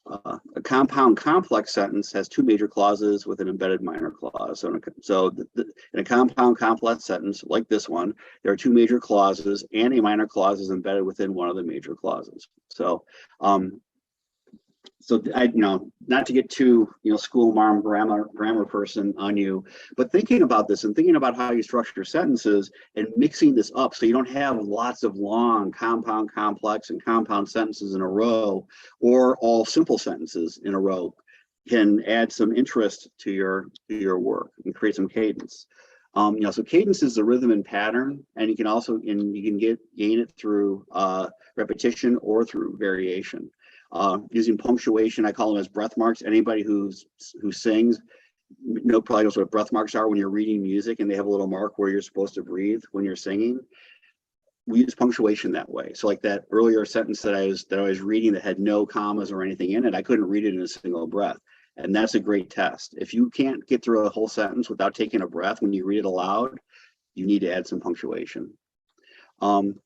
A compound complex sentence has 2 major clauses with an embedded minor clause. So in a compound complex sentence like this one, there are 2 major clauses and a minor clause is embedded within one of the major clauses. So not to get too, school marm grammar person on you, but thinking about this and thinking about how you structure sentences and mixing this up so you don't have lots of long compound, complex, and compound sentences in a row, or all simple sentences in a row, can add some interest to your work and create some cadence. So cadence is the rhythm and pattern, and you can gain it through repetition or through variation. Using punctuation, I call them as breath marks. Anybody who sings probably knows what breath marks are when you're reading music and they have a little mark where you're supposed to breathe when you're singing. We use punctuation that way. So like that earlier sentence that I was reading that had no commas or anything in it, I couldn't read it in a single breath. And that's a great test. If you can't get through a whole sentence without taking a breath when you read it aloud, you need to add some punctuation. In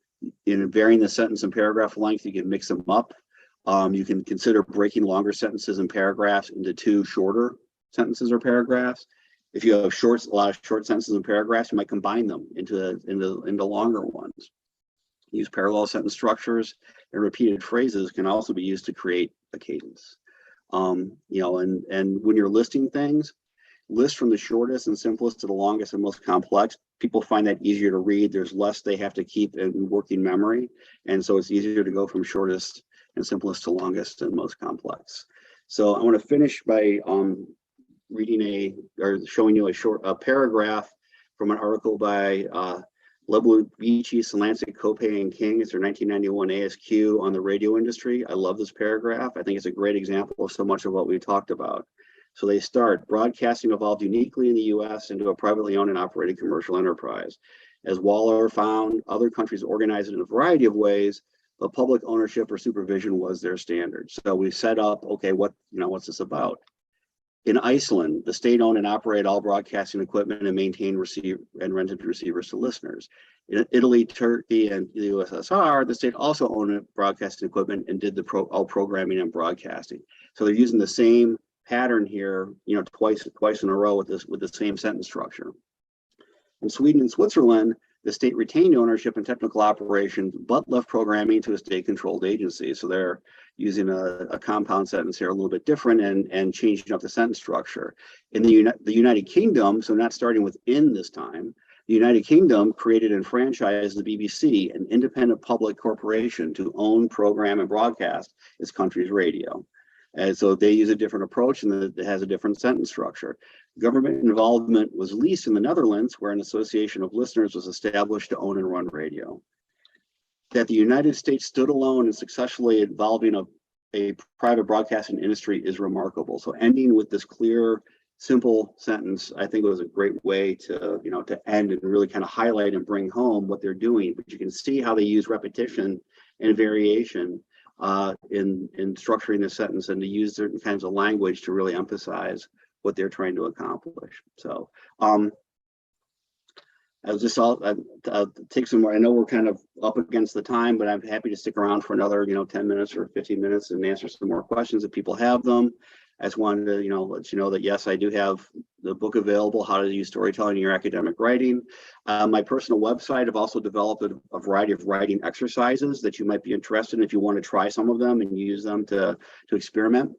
varying the sentence and paragraph length, you can mix them up. You can consider breaking longer sentences and paragraphs into 2 shorter sentences or paragraphs. If you have a lot of short sentences and paragraphs, you might combine them into longer ones. Use parallel sentence structures, and repeated phrases can also be used to create a cadence. And when you're listing things, list from the shortest and simplest to the longest and most complex. People find that easier to read. There's less they have to keep in working memory, and so it's easier to go from shortest and simplest to longest and most complex. So I want to finish by reading showing you a paragraph from an article by Lebuvici, Salancic, Kopay, and King. It's their 1991 ASQ on the radio industry. I love this paragraph. I think it's a great example of so much of what we talked about. So they start, broadcasting evolved uniquely in the US into a privately owned and operated commercial enterprise. As Waller found, other countries organized it in a variety of ways, but public ownership or supervision was their standard. So we set up, okay, what's this about? In Iceland, the state owned and operated all broadcasting equipment and maintained and rented receivers to listeners. In Italy, Turkey, and the USSR, the state also owned broadcasting equipment and did all programming and broadcasting. So they're using the same pattern here, twice in a row with the same sentence structure. In Sweden and Switzerland, the state retained ownership and technical operations, but left programming to a state-controlled agency. So they're using a compound sentence here, a little bit different, and changing up the sentence structure. In the United Kingdom, so not starting with "in" this time, the United Kingdom created and franchised the BBC, an independent public corporation, to own, program, and broadcast its country's radio. And so they use a different approach, and it has a different sentence structure. Government involvement was least in the Netherlands, where an association of listeners was established to own and run radio. That the United States stood alone in successfully evolving a private broadcasting industry is remarkable. So ending with this clear, simple sentence, I think it was a great way to end and really kind of highlight and bring home what they're doing. But you can see how they use repetition and variation in structuring the sentence, and to use certain kinds of language to really emphasize what they're trying to accomplish. So I'll take some more. I know we're kind of up against the time, but I'm happy to stick around for another 10 minutes or 15 minutes and answer some more questions if people have them. I just wanted to let you know that yes, I do have the book available, How to Use Storytelling in Your Academic Writing. My personal website, I've also developed a variety of writing exercises that you might be interested in if you want to try some of them and use them to experiment.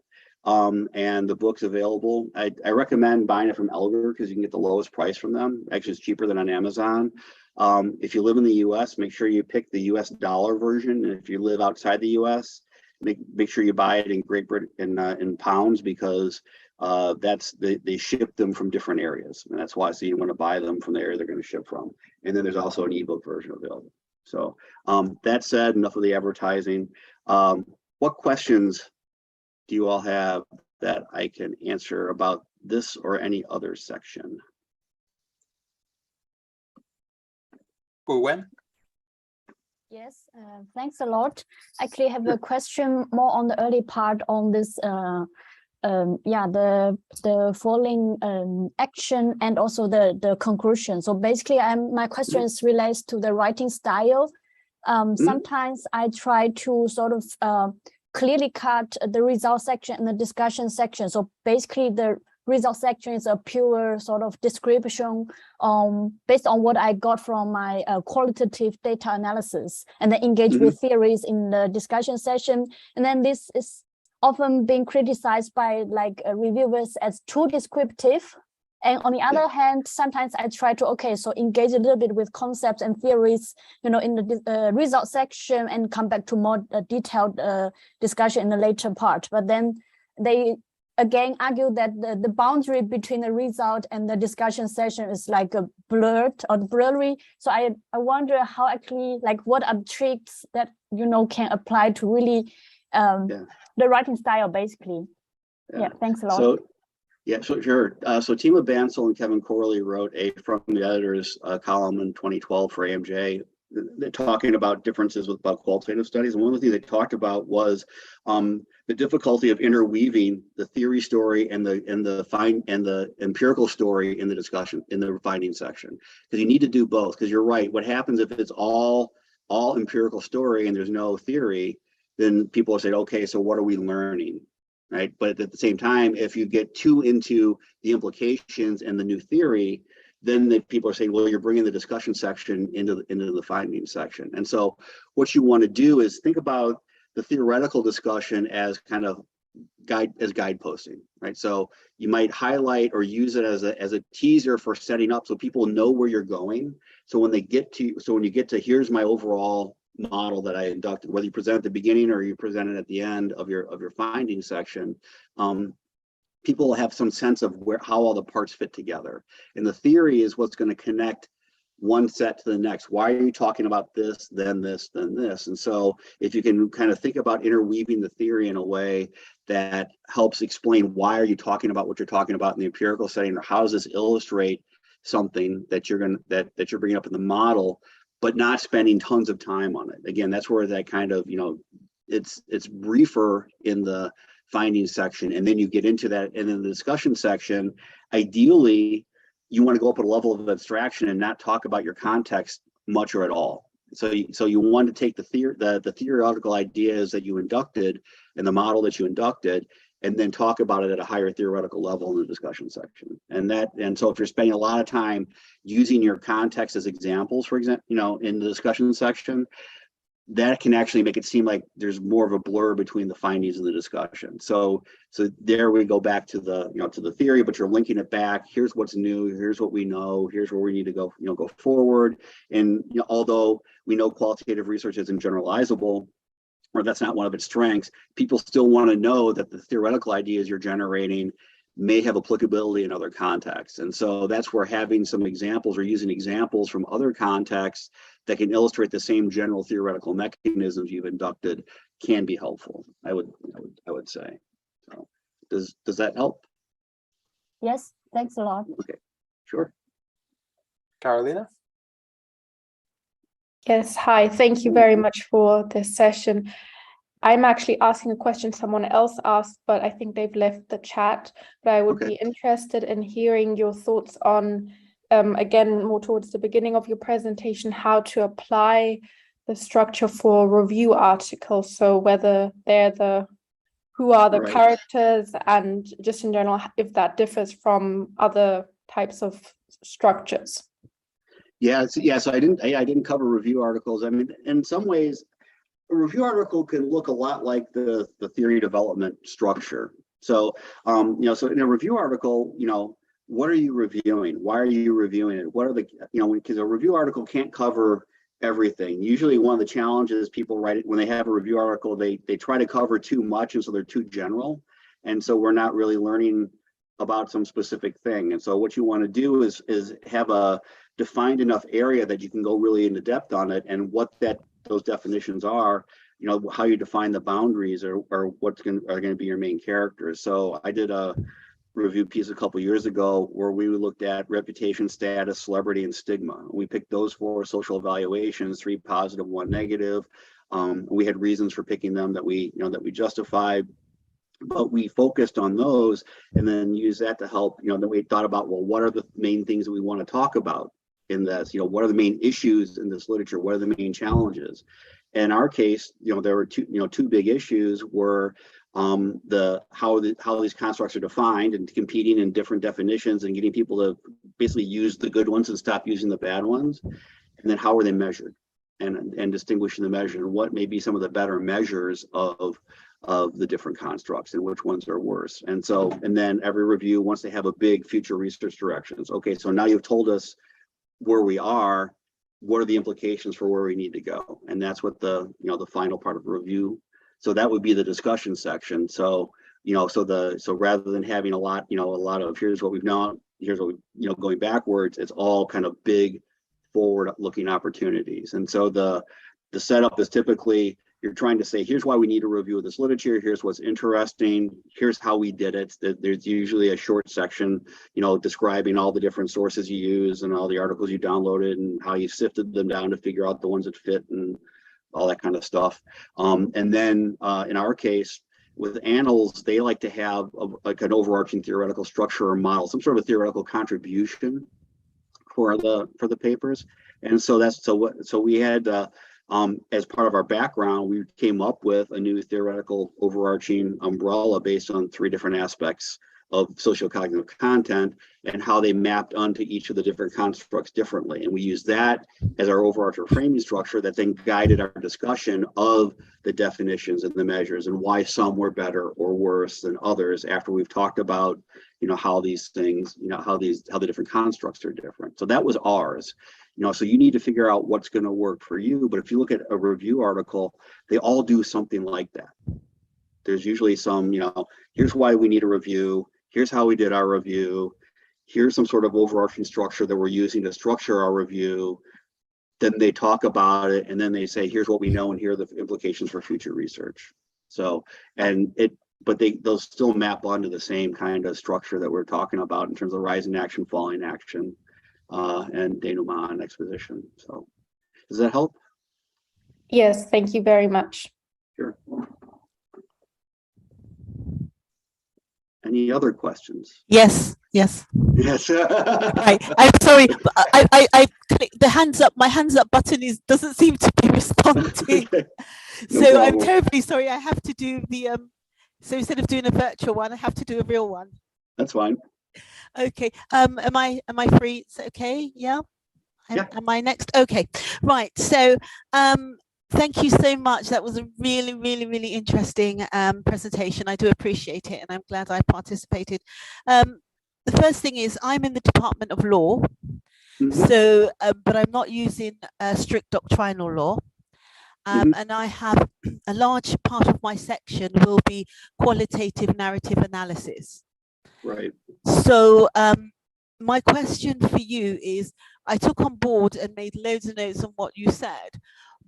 And the book's available. I recommend buying it from Elgar because you can get the lowest price from them. Actually, it's cheaper than on Amazon. If you live in the US, make sure you pick the US dollar version. And if you live outside the US, make sure you buy it in Great Britain in pounds, because they ship them from different areas, and that's why. So you want to buy them from the area they're going to ship from. And then there's also an ebook version available. So that said, enough of the advertising. What questions do you all have that I can answer about this or any other section? For when? Yes, thanks a lot. Actually, I have a question more on the early part on this, the following action and also the conclusion. So basically, my question relates to the writing style. Sometimes I try to sort of clearly cut the result section and the discussion section. So basically, the result section is a pure sort of description based on what I got from my qualitative data analysis, and then engage with theories in the discussion session. And then this is often being criticized by reviewers as too descriptive. And on the other hand, sometimes I try to engage a little bit with concepts and theories, in the result section, and come back to more detailed discussion in the later part. But then they again argue that the boundary between the result and the discussion session is like a blurred or blurry. So I wonder how actually, what are tricks that can apply to really the writing style, basically. Yeah, thanks a lot. So sure. So Tima Bansal and Kevin Corley wrote a From the Editors column in 2012 for AMJ. They're talking about differences about qualitative studies, and one of the things they talked about was the difficulty of interweaving the theory story and the empirical story in the discussion in the finding section, because you need to do both. Because you're right, what happens if it's all empirical story and there's no theory, then people will say, okay, so what are we learning, right? But at the same time, if you get too into the implications and the new theory, then people are saying, well, you're bringing the discussion section into the finding section. And so what you want to do is think about the theoretical discussion as kind of guideposting, right? So you might highlight or use it as a teaser for setting up, so people know where you're going. So when you get to here's my overall model that I inducted, whether you present at the beginning or you present it at the end of your findings section, people have some sense of how all the parts fit together. And the theory is what's going to connect one set to the next. Why are you talking about this, then this, then this? And so if you can kind of think about interweaving the theory in a way that helps explain why are you talking about what you're talking about in the empirical setting, or how does this illustrate something that you're that you're bringing up in the model, but not spending tons of time on it. Again, that's where that kind of, it's briefer in the findings section, and then you get into that, and in the discussion section, ideally, you want to go up a level of abstraction and not talk about your context much or at all. So you want to take the theoretical ideas that you inducted and the model that you inducted, and then talk about it at a higher theoretical level in the discussion section. And so if you're spending a lot of time using your context as examples, for example, in the discussion section, that can actually make it seem like there's more of a blur between the findings and the discussion. So there we go back to the, to the theory, but you're linking it back. Here's what's new. Here's what we know. Here's where we need to go, go forward. And although we know qualitative research isn't generalizable, or that's not one of its strengths, people still want to know that the theoretical ideas you're generating may have applicability in other contexts. And so that's where having some examples or using examples from other contexts that can illustrate the same general theoretical mechanisms you've inducted can be helpful, I would say. So does that help? Yes, thanks a lot. Okay, sure. Carolina? Yes, hi. Thank you very much for this session. I'm actually asking a question someone else asked, but I think they've left the chat. But I would be interested in hearing your thoughts on, again, more towards the beginning of your presentation, how to apply the structure for review articles. So whether they're who are the characters, and just in general, if that differs from other types of structures. Yeah, so I didn't cover review articles. I mean, in some ways, a review article can look a lot like the theory development structure. So, so in a review article, what are you reviewing? Why are you reviewing it? What are the, because a review article can't cover everything. Usually one of the challenges people write when they have a review article, they try to cover too much, and so they're too general. And so we're not really learning about some specific thing. And so what you want to do is have a defined enough area that you can go really into depth on it, and what those definitions are, how you define the boundaries, or what's are going to be your main characters. So I did a review piece a couple years ago where we looked at reputation, status, celebrity, and stigma. We picked those 4 social evaluations, 3 positive, 1 negative. We had reasons for picking them that we justified, but we focused on those and then used that to help, then we thought about, well, what are the main things that we want to talk about in this? What are the main issues in this literature? What are the main challenges? In our case, there were two big issues were how these constructs are defined, and competing in different definitions, and getting people to basically use the good ones and stop using the bad ones. And then how are they measured, and distinguishing the measure, and what may be some of the better measures of the different constructs, and which ones are worse. And then every review, once they have a big future research directions, okay, so now you've told us where we are, what are the implications for where we need to go? And that's what the final part of the review. So that would be the discussion section. So so rather than having a lot of here's what we've known, here's what we going backwards, it's all kind of big forward looking opportunities. And so the setup is typically, you're trying to say, here's why we need a review of this literature. Here's what's interesting. Here's how we did it. There's usually a short section, describing all the different sources you use and all the articles you downloaded and how you sifted them down to figure out the ones that fit and all that kind of stuff. And then in our case, with annals, they like to have like an overarching theoretical structure or model, some sort of a theoretical contribution for the papers. And so we had. As part of our background, we came up with a new theoretical overarching umbrella based on 3 different aspects of sociocognitive content and how they mapped onto each of the different constructs differently. And we used that as our overarching framing structure that then guided our discussion of the definitions and the measures and why some were better or worse than others after we've talked about, how these things, how the different constructs are different. So that was ours. So you need to figure out what's going to work for you. But if you look at a review article, they all do something like that. There's usually some, here's why we need a review. Here's how we did our review. Here's some sort of overarching structure that we're using to structure our review. Then they talk about it, and then they say, here's what we know, and here are the implications for future research. So, but they'll still map onto the same kind of structure that we're talking about in terms of rising action, falling action, and denouement and exposition. So does that help? Yes, thank you very much. Sure. Any other questions? Yes. Yes. Right. I'm sorry. I clicked the hands up. My hands up button doesn't seem to be responding. Okay. No So I'm problem. terribly sorry. I have to do the so instead of doing a virtual one, I have to do a real one. That's fine. Okay. Am I free? Is it okay? Yeah. Yeah. Am I next? Okay. Right. So thank you so much. That was a really, really, really interesting presentation. I do appreciate it, and I'm glad I participated. The first thing is I'm in the Department of Law, so but I'm not using strict doctrinal law. And I have a large part of my section will be qualitative narrative analysis. Right. So my question for you is, I took on board and made loads of notes on what you said,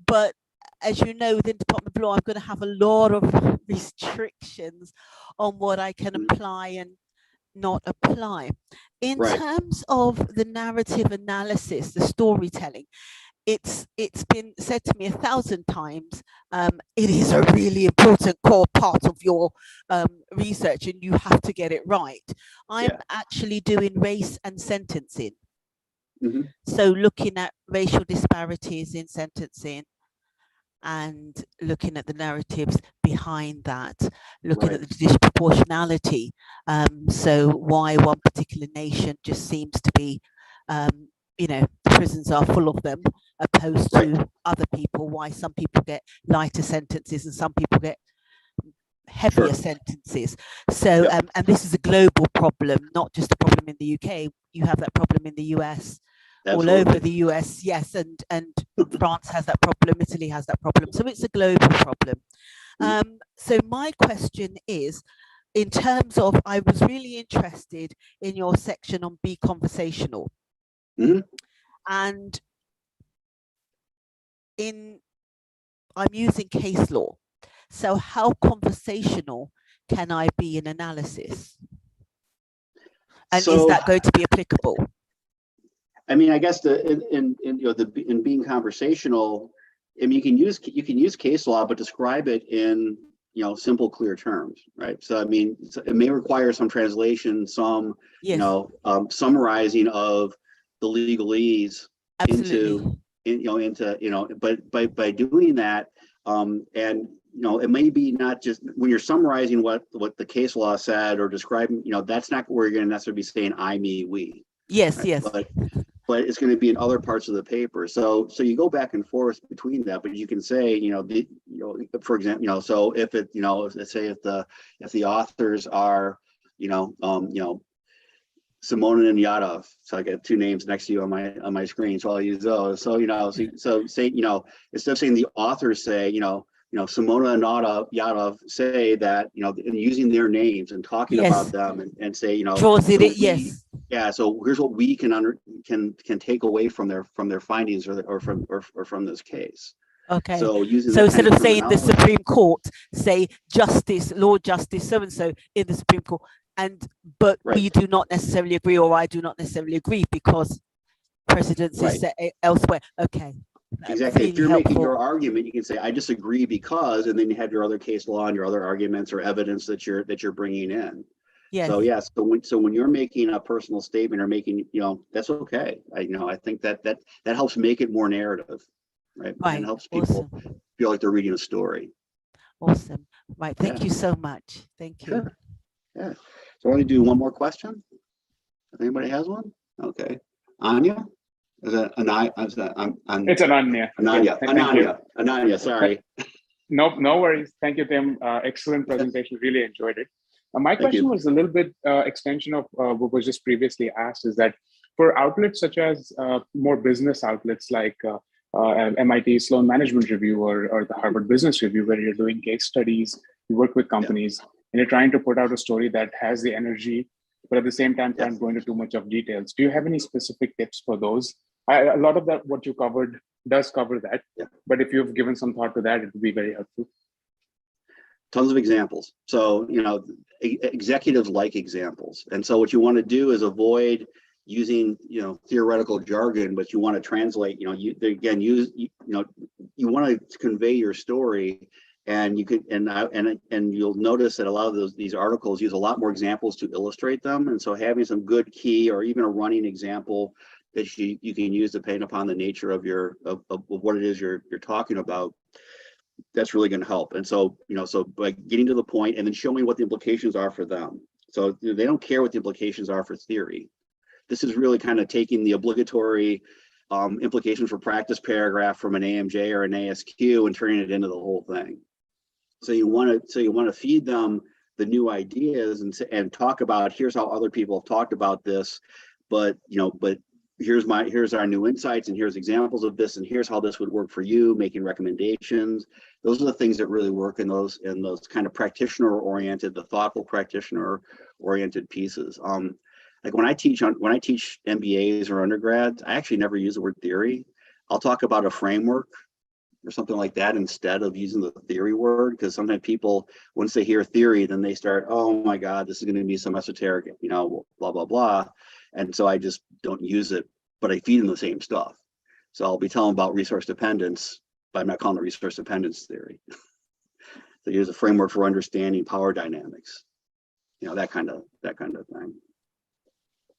but as you know, within Department of Law, I'm going to have a lot of restrictions on what I can apply and not apply. In terms of the narrative analysis, the storytelling, it's been said to me 1,000 times, it is a really important core part of your research, and you have to get it right. I'm actually doing race and sentencing. So looking at racial disparities in sentencing and looking at the narratives behind that, looking at the disproportionality. So why one particular nation just seems to be, the prisons are full of them, opposed to other people, why some people get lighter sentences and some people get heavier sentences. So, and this is a global problem, not just a problem in the UK. You have that problem in the US. All over the US, yes, and France has that problem, Italy has that problem, so it's a global problem. So my question is, in terms of, I was really interested in your section on Be Conversational, and I'm using case law, so how conversational can I be in analysis, and is that going to be applicable? I mean, I guess in being conversational, I mean, you can use case law, but describe it in simple, clear terms, right? So I mean, it may require some translation, some summarizing of the legalese but by doing that, and it may be not just when you're summarizing what the case law said or describing, that's not where you're going to necessarily be saying I, me, we. Yes, right? yes. But it's going to be in other parts of the paper. So you go back and forth between that, but you can say, for example, so if it, let's say if the authors are, Simona and Yadov. So I got two names next to you on my screen, so I'll use those. So so say instead of saying the authors say, Simona and Yadov say that, using their names and talking about them and say, draws it, yes. Yeah, so here's what we can take away from their findings or from this case. Okay. So instead of saying the Supreme Court, say Justice, Lord Justice, so and so in the Supreme Court, but we do not necessarily agree, or I do not necessarily agree because precedents is set elsewhere. Okay. Exactly. Really if you're helpful. making your argument, you can say I disagree because, and then you have your other case law and your other arguments or evidence that you're bringing in. Yes. So yes, so when you're making a personal statement or making, that's okay. I think that helps make it more narrative, right? And helps people feel like they're reading a story. Awesome. Right. Thank you so much. Thank you. Sure. Yeah. So we're going to do one more question. If anybody has one, okay. Anya, is that Anaya? It's Ananya. Ananya. Sorry. No worries. Thank you, Tim. Excellent presentation. Really enjoyed it. My Thank question you. was a little bit extension of what was just previously asked, is that for outlets such as more business outlets like MIT Sloan Management Review or the Harvard Business Review, where you're doing case studies, you work with companies, and you're trying to put out a story that has the energy, but at the same time, can't go into too much of details. Do you have any specific tips for those? A lot of that, what you covered, does cover that. But if you've given some thought to that, it would be very helpful. Tons of examples. So, you know, executives like examples. And so what you want to do is avoid using, you know, theoretical jargon, but you want to translate, you know, you want to convey your story. And you could, and you'll notice that a lot of these articles use a lot more examples to illustrate them. And so having some good key or even a running example that you can use depending upon the nature of of what it is you're talking about, that's really going to help. And so, you know, so by getting to the point and then showing what the implications are for them. So they don't care what the implications are for theory. This is really kind of taking the obligatory implications for practice paragraph from an AMJ or an ASQ and turning it into the whole thing. So you want to feed them the new ideas and talk about, here's how other people have talked about this, but here's our new insights, and here's examples of this, and here's how this would work for you, making recommendations. Those are the things that really work in those kind of practitioner oriented, the thoughtful practitioner oriented pieces. Like when I teach MBAs or undergrads, I actually never use the word theory. I'll talk about a framework or something like that instead of using the theory word, because sometimes people, once they hear theory, then they start, oh my God, this is going to be some esoteric, you know, blah, blah, blah. And so I just don't use it, but I feed them the same stuff. So I'll be telling about resource dependence, but I'm not calling it resource dependence theory. So here's a framework for understanding power dynamics, you know, that kind of thing.